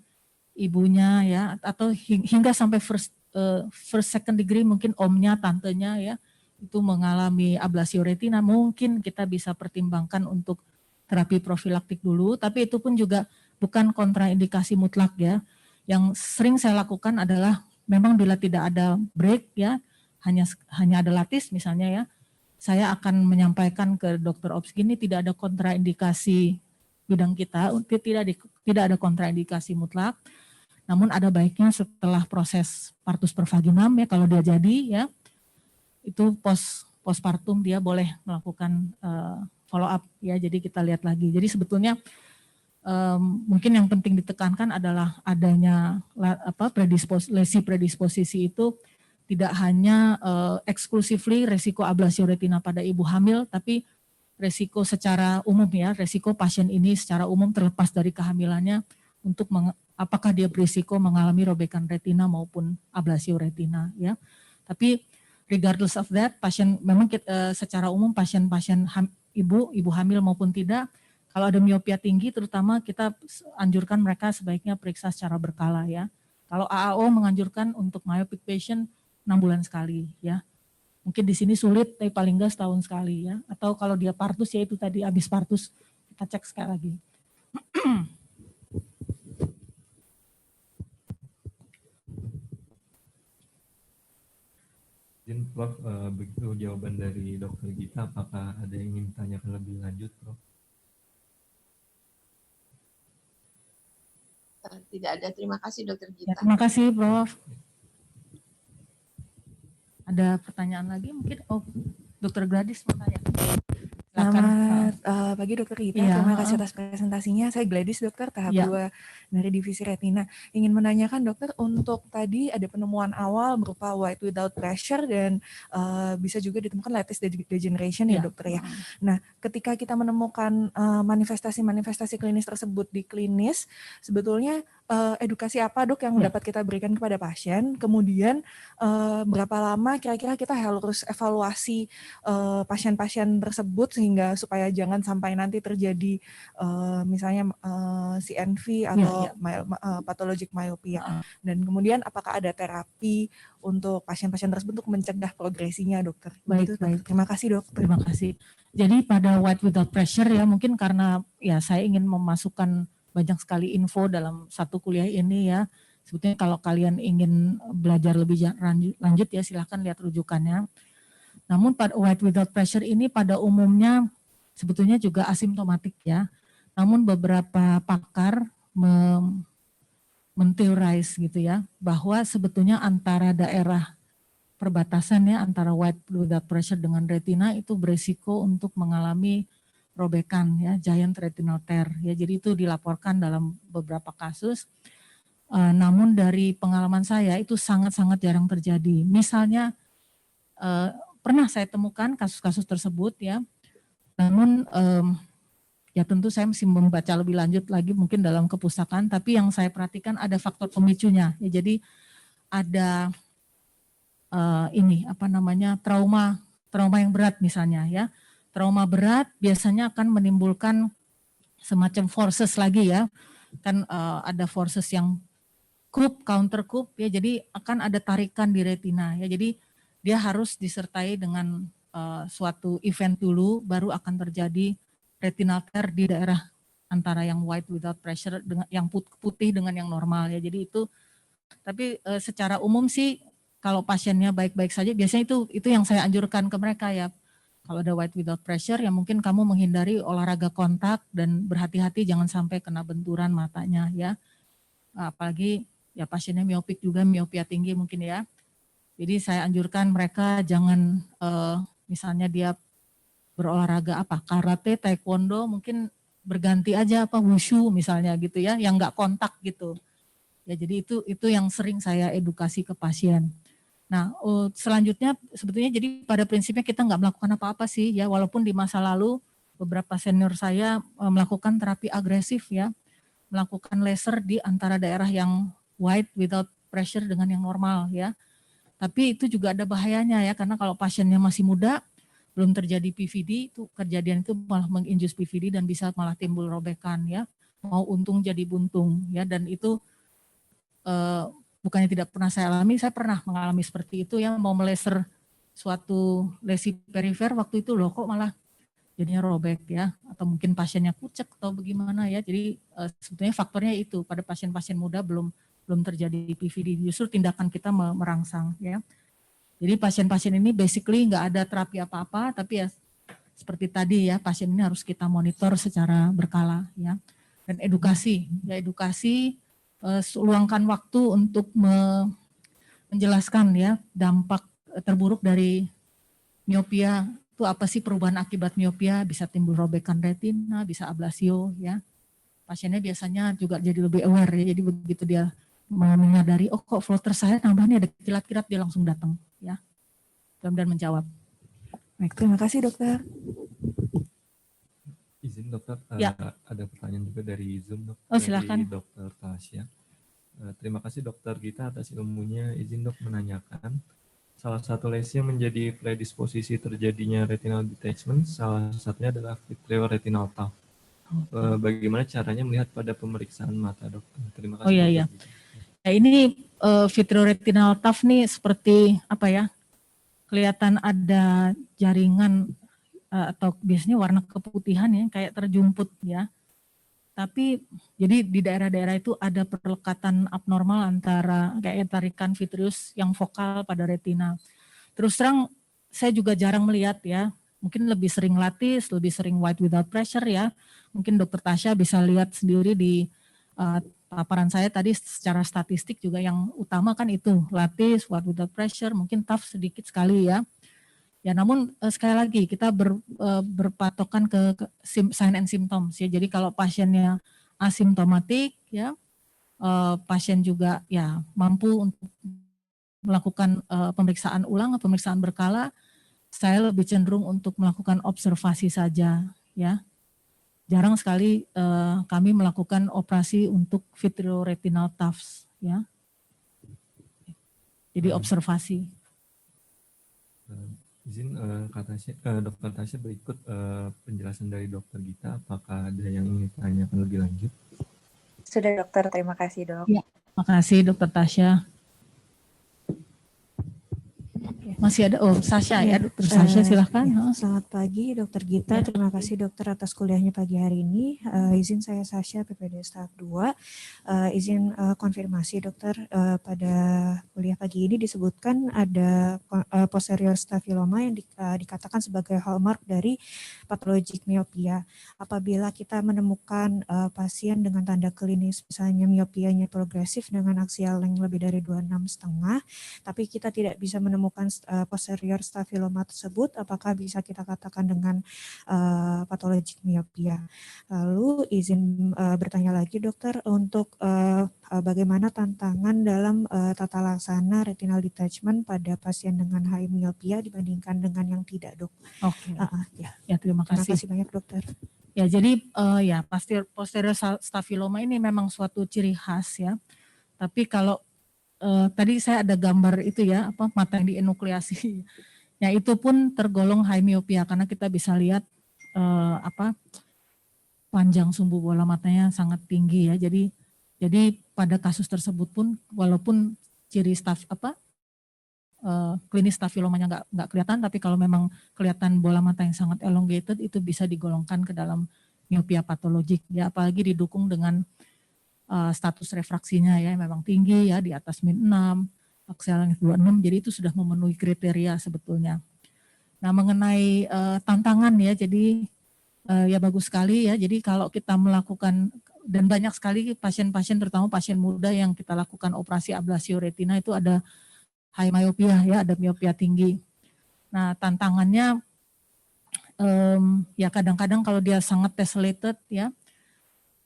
ibunya ya, atau hingga sampai first second degree mungkin omnya, tantenya ya, itu mengalami ablasio retina, mungkin kita bisa pertimbangkan untuk terapi profilaktik dulu, tapi itu pun juga bukan kontraindikasi mutlak ya. Yang sering saya lakukan adalah memang bila tidak ada break ya, hanya ada lattice misalnya ya, saya akan menyampaikan ke dokter obs gini, tidak ada kontraindikasi bidang kita, tidak ada kontraindikasi mutlak, namun ada baiknya setelah proses partus per vaginam ya, kalau dia jadi ya, itu postpartum dia boleh melakukan follow up ya. Jadi kita lihat lagi. Jadi sebetulnya mungkin yang penting ditekankan adalah adanya lesi predisposisi itu tidak hanya exclusively resiko ablasio retina pada ibu hamil, tapi resiko secara umum ya, resiko pasien ini secara umum terlepas dari kehamilannya untuk apakah dia berisiko mengalami robekan retina maupun ablasio retina ya. Tapi regardless of that, pasien memang secara umum pasien-pasien ibu hamil maupun tidak, kalau ada miopia tinggi terutama kita anjurkan mereka sebaiknya periksa secara berkala ya. Kalau AAO menganjurkan untuk myopic patient 6 bulan sekali ya. Mungkin di sini sulit tapi paling enggak setahun sekali ya. Atau kalau dia partus ya itu tadi habis partus kita cek sekali lagi. Prof, begitu jawaban dari Dokter Gita, apakah ada yang ingin ditanyakan lebih lanjut, Prof? Tidak ada. Terima kasih Dokter Ya, Gita. terima kasih Prof. Ada pertanyaan lagi mungkin? Oh, Dokter Gladys mau tanya. Selamat pagi Dokter Gita, Iya. terima kasih atas presentasinya. Saya Gladys Dokter, tahap Iya. 2 dari Divisi Retina. Ingin menanyakan Dokter, untuk tadi ada penemuan awal berupa white without pressure dan bisa juga ditemukan lattice degeneration ya Iya. Dokter ya. Nah, ketika kita menemukan manifestasi-manifestasi klinis tersebut di klinis, sebetulnya edukasi apa Dok yang dapat kita berikan kepada pasien? Kemudian berapa lama kira-kira kita harus evaluasi pasien-pasien tersebut sehingga supaya jangan sampai nanti terjadi misalnya CNV atau pathologic myopia. Dan kemudian apakah ada terapi untuk pasien-pasien tersebut untuk mencegah progresinya Dokter? Baik, baik. Terima kasih Dokter. Terima kasih. Jadi pada white without pressure ya mungkin karena ya saya ingin memasukkan banyak sekali info dalam satu kuliah ini ya. Sebetulnya kalau kalian ingin belajar lebih lanjut ya silahkan lihat rujukannya. Namun pada white without pressure ini pada umumnya sebetulnya juga asimptomatik ya. Namun beberapa pakar menteorize gitu ya bahwa sebetulnya antara daerah perbatasan ya antara white without pressure dengan retina itu beresiko untuk mengalami robekan ya, giant retinal tear ya. Jadi itu dilaporkan dalam beberapa kasus. Namun dari pengalaman saya itu sangat-sangat jarang terjadi. Misalnya pernah saya temukan kasus-kasus tersebut ya. Namun ya tentu saya mesti membaca lebih lanjut lagi mungkin dalam kepustakaan, tapi yang saya perhatikan ada faktor pemicunya. Ya, jadi ada trauma yang berat misalnya ya. Trauma berat biasanya akan menimbulkan semacam forces lagi ya. Kan ada forces yang counter coup ya. Jadi akan ada tarikan di retina ya. Jadi dia harus disertai dengan suatu event dulu baru akan terjadi retinal tear di daerah antara yang white without pressure dengan yang putih dengan yang normal ya. Jadi itu tapi secara umum sih kalau pasiennya baik-baik saja biasanya itu yang saya anjurkan ke mereka ya. Kalau ada white without pressure ya mungkin kamu menghindari olahraga kontak dan berhati-hati jangan sampai kena benturan matanya ya. Apalagi ya pasiennya miopik juga, miopia tinggi mungkin ya. Jadi saya anjurkan mereka jangan misalnya dia berolahraga karate, taekwondo mungkin berganti aja wushu misalnya gitu ya yang enggak kontak gitu. Ya jadi itu yang sering saya edukasi ke pasien. Nah, selanjutnya sebetulnya jadi pada prinsipnya kita nggak melakukan apa-apa sih ya, walaupun di masa lalu beberapa senior saya melakukan terapi agresif ya, melakukan laser di antara daerah yang white without pressure dengan yang normal ya. Tapi itu juga ada bahayanya ya, karena kalau pasiennya masih muda, belum terjadi PVD, itu kejadian itu malah menginjus PVD dan bisa malah timbul robekan ya, mau untung jadi buntung ya, dan itu bukannya tidak pernah saya alami, saya pernah mengalami seperti itu ya, mau meleser suatu lesi perifer waktu itu loh kok malah jadinya robek ya, atau mungkin pasiennya kucek atau bagaimana ya. Jadi sebetulnya faktornya itu pada pasien-pasien muda belum terjadi PVD, justru tindakan kita merangsang ya. Jadi pasien-pasien ini basically nggak ada terapi apa-apa, tapi ya seperti tadi ya pasien ini harus kita monitor secara berkala ya, dan edukasi luangkan waktu untuk menjelaskan ya dampak terburuk dari miopia itu apa sih perubahan akibat miopia, bisa timbul robekan retina, bisa ablasio ya. Pasiennya biasanya juga jadi lebih aware ya, jadi begitu dia menyadari, oh kok floater saya nambah nih, ada kilat-kilat, dia langsung datang ya. Mudah-mudahan menjawab. Baik, terima kasih dokter. Izin dokter, Ya. ada pertanyaan juga dari Zoom, dok. Oh, silakan. Dari dokter Tasya. Terima kasih dokter Gita atas ilmunya. Izin dok menanyakan, salah satu lesi yang menjadi predisposisi terjadinya retinal detachment, salah satunya adalah vitreoretinal tuft. Bagaimana caranya melihat pada pemeriksaan mata, dok? Terima kasih. Oh iya, dokter iya. Gita. Ya, ini vitreoretinal tuft nih seperti apa ya? Kelihatan ada jaringan atau biasanya warna keputihan ya, kayak terjumput ya. Tapi jadi di daerah-daerah itu ada perlekatan abnormal antara kayak tarikan vitreous yang vokal pada retina. Terus terang saya juga jarang melihat ya, mungkin lebih sering latis, lebih sering white without pressure ya. Mungkin Dokter Tasya bisa lihat sendiri di paparan saya tadi secara statistik juga yang utama kan itu latis, white without pressure, mungkin tuft sedikit sekali ya. Ya, namun sekali lagi kita berpatokan ke sign and symptoms ya. Jadi kalau pasiennya asimptomatik ya, pasien juga ya mampu untuk melakukan pemeriksaan ulang, pemeriksaan berkala, saya lebih cenderung untuk melakukan observasi saja ya. Jarang sekali kami melakukan operasi untuk vitreoretinal tufts ya. Jadi observasi. Izin dokter Tasya berikut penjelasan dari dokter Gita. Apakah ada yang ingin ditanyakan lebih lanjut? Sudah dokter, terima kasih dok. Ya, makasih Dokter Tasya. Masih ada, Sasha ya, Dokter Sasha silahkan. Selamat pagi Dokter Gita, terima kasih dokter atas kuliahnya pagi hari ini. Izin saya Sasha, PPD Staf 2. Izin konfirmasi dokter, pada kuliah pagi ini disebutkan ada posterior stafiloma yang dikatakan sebagai hallmark dari patologik miopia. Apabila kita menemukan pasien dengan tanda klinis misalnya miopianya progresif dengan aksial length lebih dari 26,5, tapi kita tidak bisa menemukan posterior stafiloma tersebut, apakah bisa kita katakan dengan patologik miopia? Lalu izin bertanya lagi dokter, untuk bagaimana tantangan dalam tata laksana retinal detachment pada pasien dengan high miopia dibandingkan dengan yang tidak, dok? Oke. Ya, Terima kasih. terima kasih banyak dokter. Ya, jadi ya posterior stafiloma ini memang suatu ciri khas ya. Tapi kalau tadi saya ada gambar itu ya, mata yang dienukleasi. Ya itu pun tergolong high myopia karena kita bisa lihat panjang sumbu bola matanya sangat tinggi ya. Jadi pada kasus tersebut pun walaupun ciri klinis stafilomanya nggak kelihatan, tapi kalau memang kelihatan bola mata yang sangat elongated itu bisa digolongkan ke dalam miopia patologik ya, apalagi didukung dengan status refraksinya ya memang tinggi ya, di atas -6, aksial length 26, jadi itu sudah memenuhi kriteria sebetulnya. Nah mengenai tantangan ya, jadi ya bagus sekali ya, jadi kalau kita melakukan, dan banyak sekali pasien-pasien terutama pasien muda yang kita lakukan operasi ablasio retina itu ada high myopia ya, ada miopia tinggi. Nah tantangannya ya kadang-kadang kalau dia sangat tessellated ya,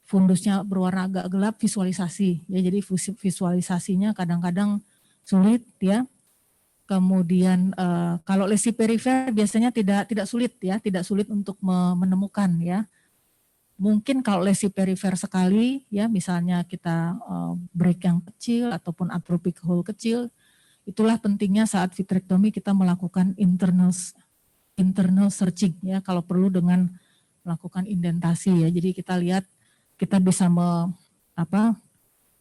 fundusnya berwarna agak gelap, visualisasi ya, jadi visualisasinya kadang-kadang sulit ya. Kemudian kalau lesi perifer biasanya tidak sulit ya, tidak sulit untuk menemukan ya. Mungkin kalau lesi perifer sekali ya, misalnya kita break yang kecil ataupun atropic hole kecil, itulah pentingnya saat vitrektomi kita melakukan internal searching ya, kalau perlu dengan melakukan indentasi ya. Jadi kita lihat, kita bisa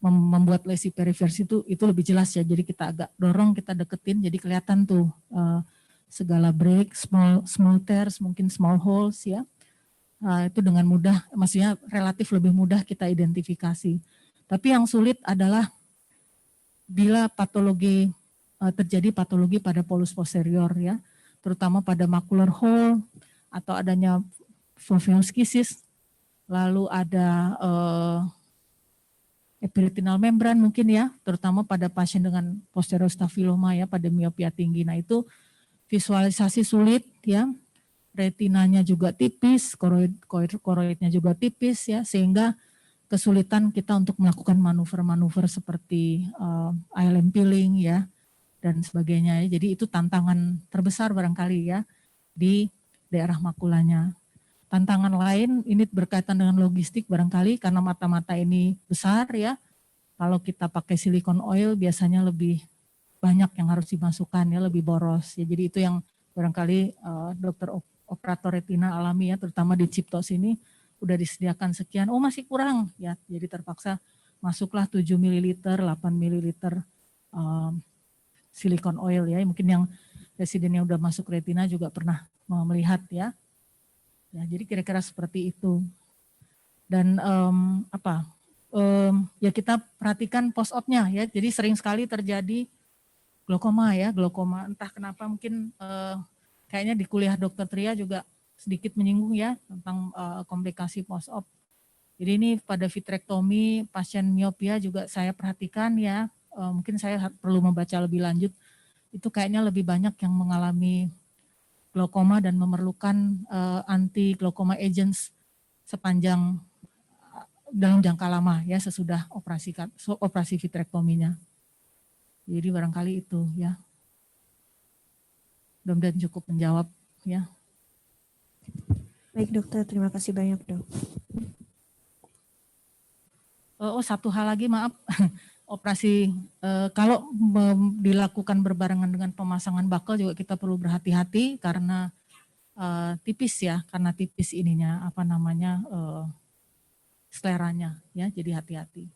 membuat lesi perifersi itu lebih jelas ya. Jadi kita agak dorong, kita deketin, jadi kelihatan tuh segala break, small tears, mungkin small holes ya. Itu dengan mudah, maksudnya relatif lebih mudah kita identifikasi. Tapi yang sulit adalah bila terjadi patologi pada polus posterior ya, terutama pada macular hole atau adanya foveal schisis, lalu ada epiretinal membran mungkin ya, terutama pada pasien dengan posterior stafiloma ya, pada miopia tinggi. Nah itu visualisasi sulit ya, retinanya juga tipis, koroidnya juga tipis ya, sehingga kesulitan kita untuk melakukan manuver-manuver seperti ILM peeling ya dan sebagainya ya. Jadi itu tantangan terbesar barangkali ya di daerah makulanya. Tantangan lain ini berkaitan dengan logistik barangkali karena mata-mata ini besar ya. Kalau kita pakai silikon oil biasanya lebih banyak yang harus dimasukkan ya, lebih boros ya. Jadi itu yang barangkali dokter operator retina alami ya, terutama di Ciptos ini udah disediakan sekian, oh masih kurang ya. Jadi terpaksa masuklah 7 ml, 8 ml silikon oil ya. Mungkin yang residennya udah masuk retina juga pernah melihat ya. Ya, jadi kira-kira seperti itu. Dan ya kita perhatikan post-op-nya ya. Jadi sering sekali terjadi glaukoma ya, glaukoma entah kenapa mungkin kayaknya di kuliah dokter Tria juga sedikit menyinggung ya tentang komplikasi post-op. Jadi ini pada vitrektomi pasien miopia juga saya perhatikan ya. Mungkin saya perlu membaca lebih lanjut. Itu kayaknya lebih banyak yang mengalami glaukoma dan memerlukan anti glaukoma agents sepanjang dalam jangka lama ya sesudah operasi vitrektominya. Jadi barangkali itu ya. Mudah-mudahan cukup menjawab ya. Baik dokter, terima kasih banyak dok. Oh satu hal lagi maaf. Operasi kalau dilakukan berbarengan dengan pemasangan buckle juga kita perlu berhati-hati karena tipis ya, karena tipis ininya apa namanya skleranya ya, jadi hati-hati.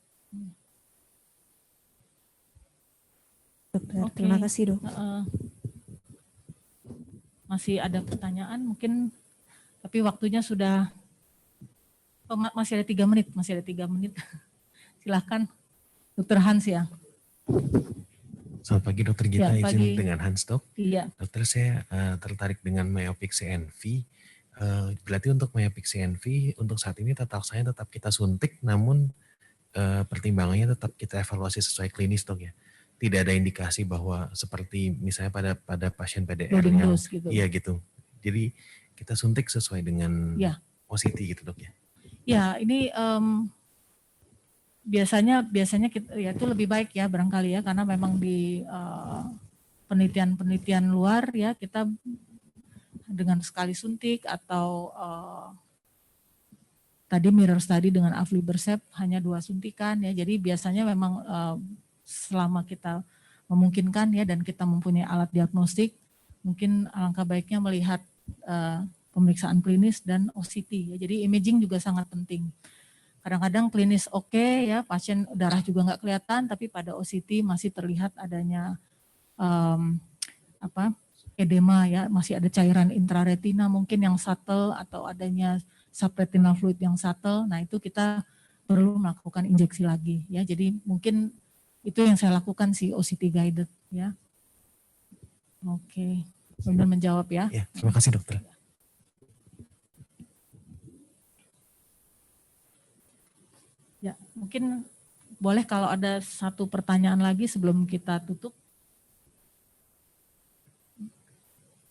Dokter, Oke. terima kasih dok. Masih ada pertanyaan mungkin, tapi waktunya sudah masih ada 3 menit, Silahkan. Dokter Hans ya. Selamat pagi Dokter Gita, Ya, izin pagi. dengan Hans dok. Iya. Dokter saya tertarik dengan myopic CNV. Berarti untuk myopic CNV untuk saat ini tetap kita suntik, namun pertimbangannya tetap kita evaluasi sesuai klinis dok ya. Tidak ada indikasi bahwa seperti misalnya pada pasien PDR Loading yang dose gitu. iya gitu. Jadi kita suntik sesuai dengan Ya. OCT gitu dok ya. Ya ini biasanya kita, ya itu lebih baik ya barangkali ya karena memang di penelitian luar ya kita dengan sekali suntik atau tadi mirror study dengan aflibercept hanya 2 suntikan ya. Jadi biasanya memang selama kita memungkinkan ya dan kita mempunyai alat diagnostik, mungkin alangkah baiknya melihat pemeriksaan klinis dan OCT ya. Jadi imaging juga sangat penting. Kadang-kadang klinis oke ya, pasien darah juga nggak kelihatan, tapi pada OCT masih terlihat adanya edema ya, masih ada cairan intraretina mungkin yang subtle atau adanya subretinal fluid yang subtle. Nah itu kita perlu melakukan injeksi lagi ya. Jadi mungkin itu yang saya lakukan si OCT guided ya. Oke, benar menjawab ya. Ya, terima kasih dokter. Ya, mungkin boleh kalau ada satu pertanyaan lagi sebelum kita tutup.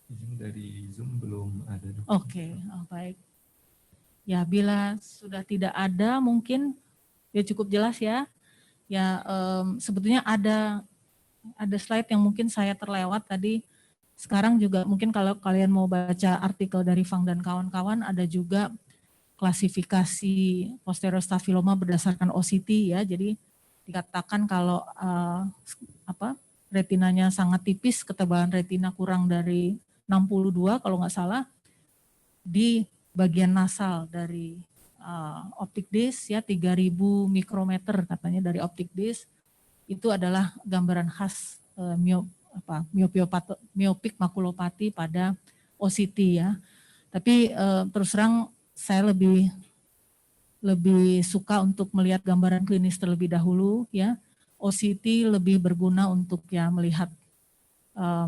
Izin dari Zoom belum ada. Oke, baik. Ya, bila sudah tidak ada mungkin ya cukup jelas ya. Ya, sebetulnya ada slide yang mungkin saya terlewat tadi. Sekarang juga mungkin kalau kalian mau baca artikel dari Fang dan kawan-kawan ada juga klasifikasi posterior stafiloma berdasarkan OCT ya. Jadi dikatakan kalau retinanya sangat tipis, ketebalan retina kurang dari 62 kalau nggak salah di bagian nasal dari optic disc ya 3000 mikrometer katanya dari optic disc itu adalah gambaran khas myopic makulopati pada OCT ya. Tapi terus terang saya lebih suka untuk melihat gambaran klinis terlebih dahulu ya. OCT lebih berguna untuk ya melihat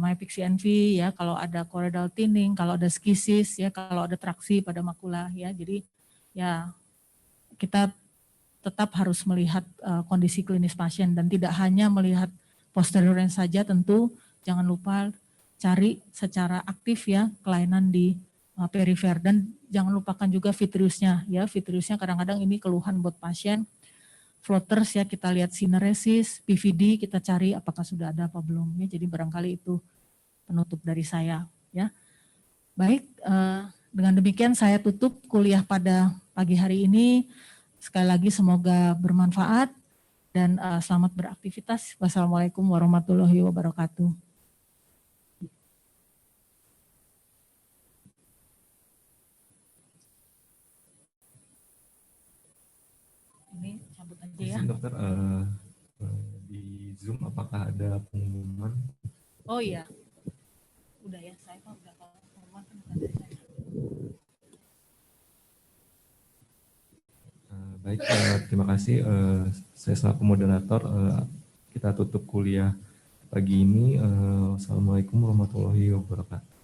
myopic CNV ya, kalau ada choroidal thinning, kalau ada skisis ya, kalau ada traksi pada makula ya. Jadi ya kita tetap harus melihat kondisi klinis pasien dan tidak hanya melihat posteriornya saja, tentu jangan lupa cari secara aktif ya kelainan di perifer. Dan jangan lupakan juga vitreousnya ya. Vitreousnya kadang-kadang ini keluhan buat pasien. Floaters ya, kita lihat sineresis, PVD kita cari apakah sudah ada apa belum ya. Jadi barangkali itu penutup dari saya ya. Baik, dengan demikian saya tutup kuliah pada pagi hari ini. Sekali lagi semoga bermanfaat dan selamat beraktivitas. Wassalamualaikum warahmatullahi wabarakatuh. Ini cabut aja ya. Izin dokter, di Zoom apakah ada pengumuman? Oh iya, udah ya, saya kan udah kalau pengumuman kan bukan dari saya. Baik, terima kasih. Saya selaku moderator, kita tutup kuliah pagi ini. Wassalamualaikum warahmatullahi wabarakatuh.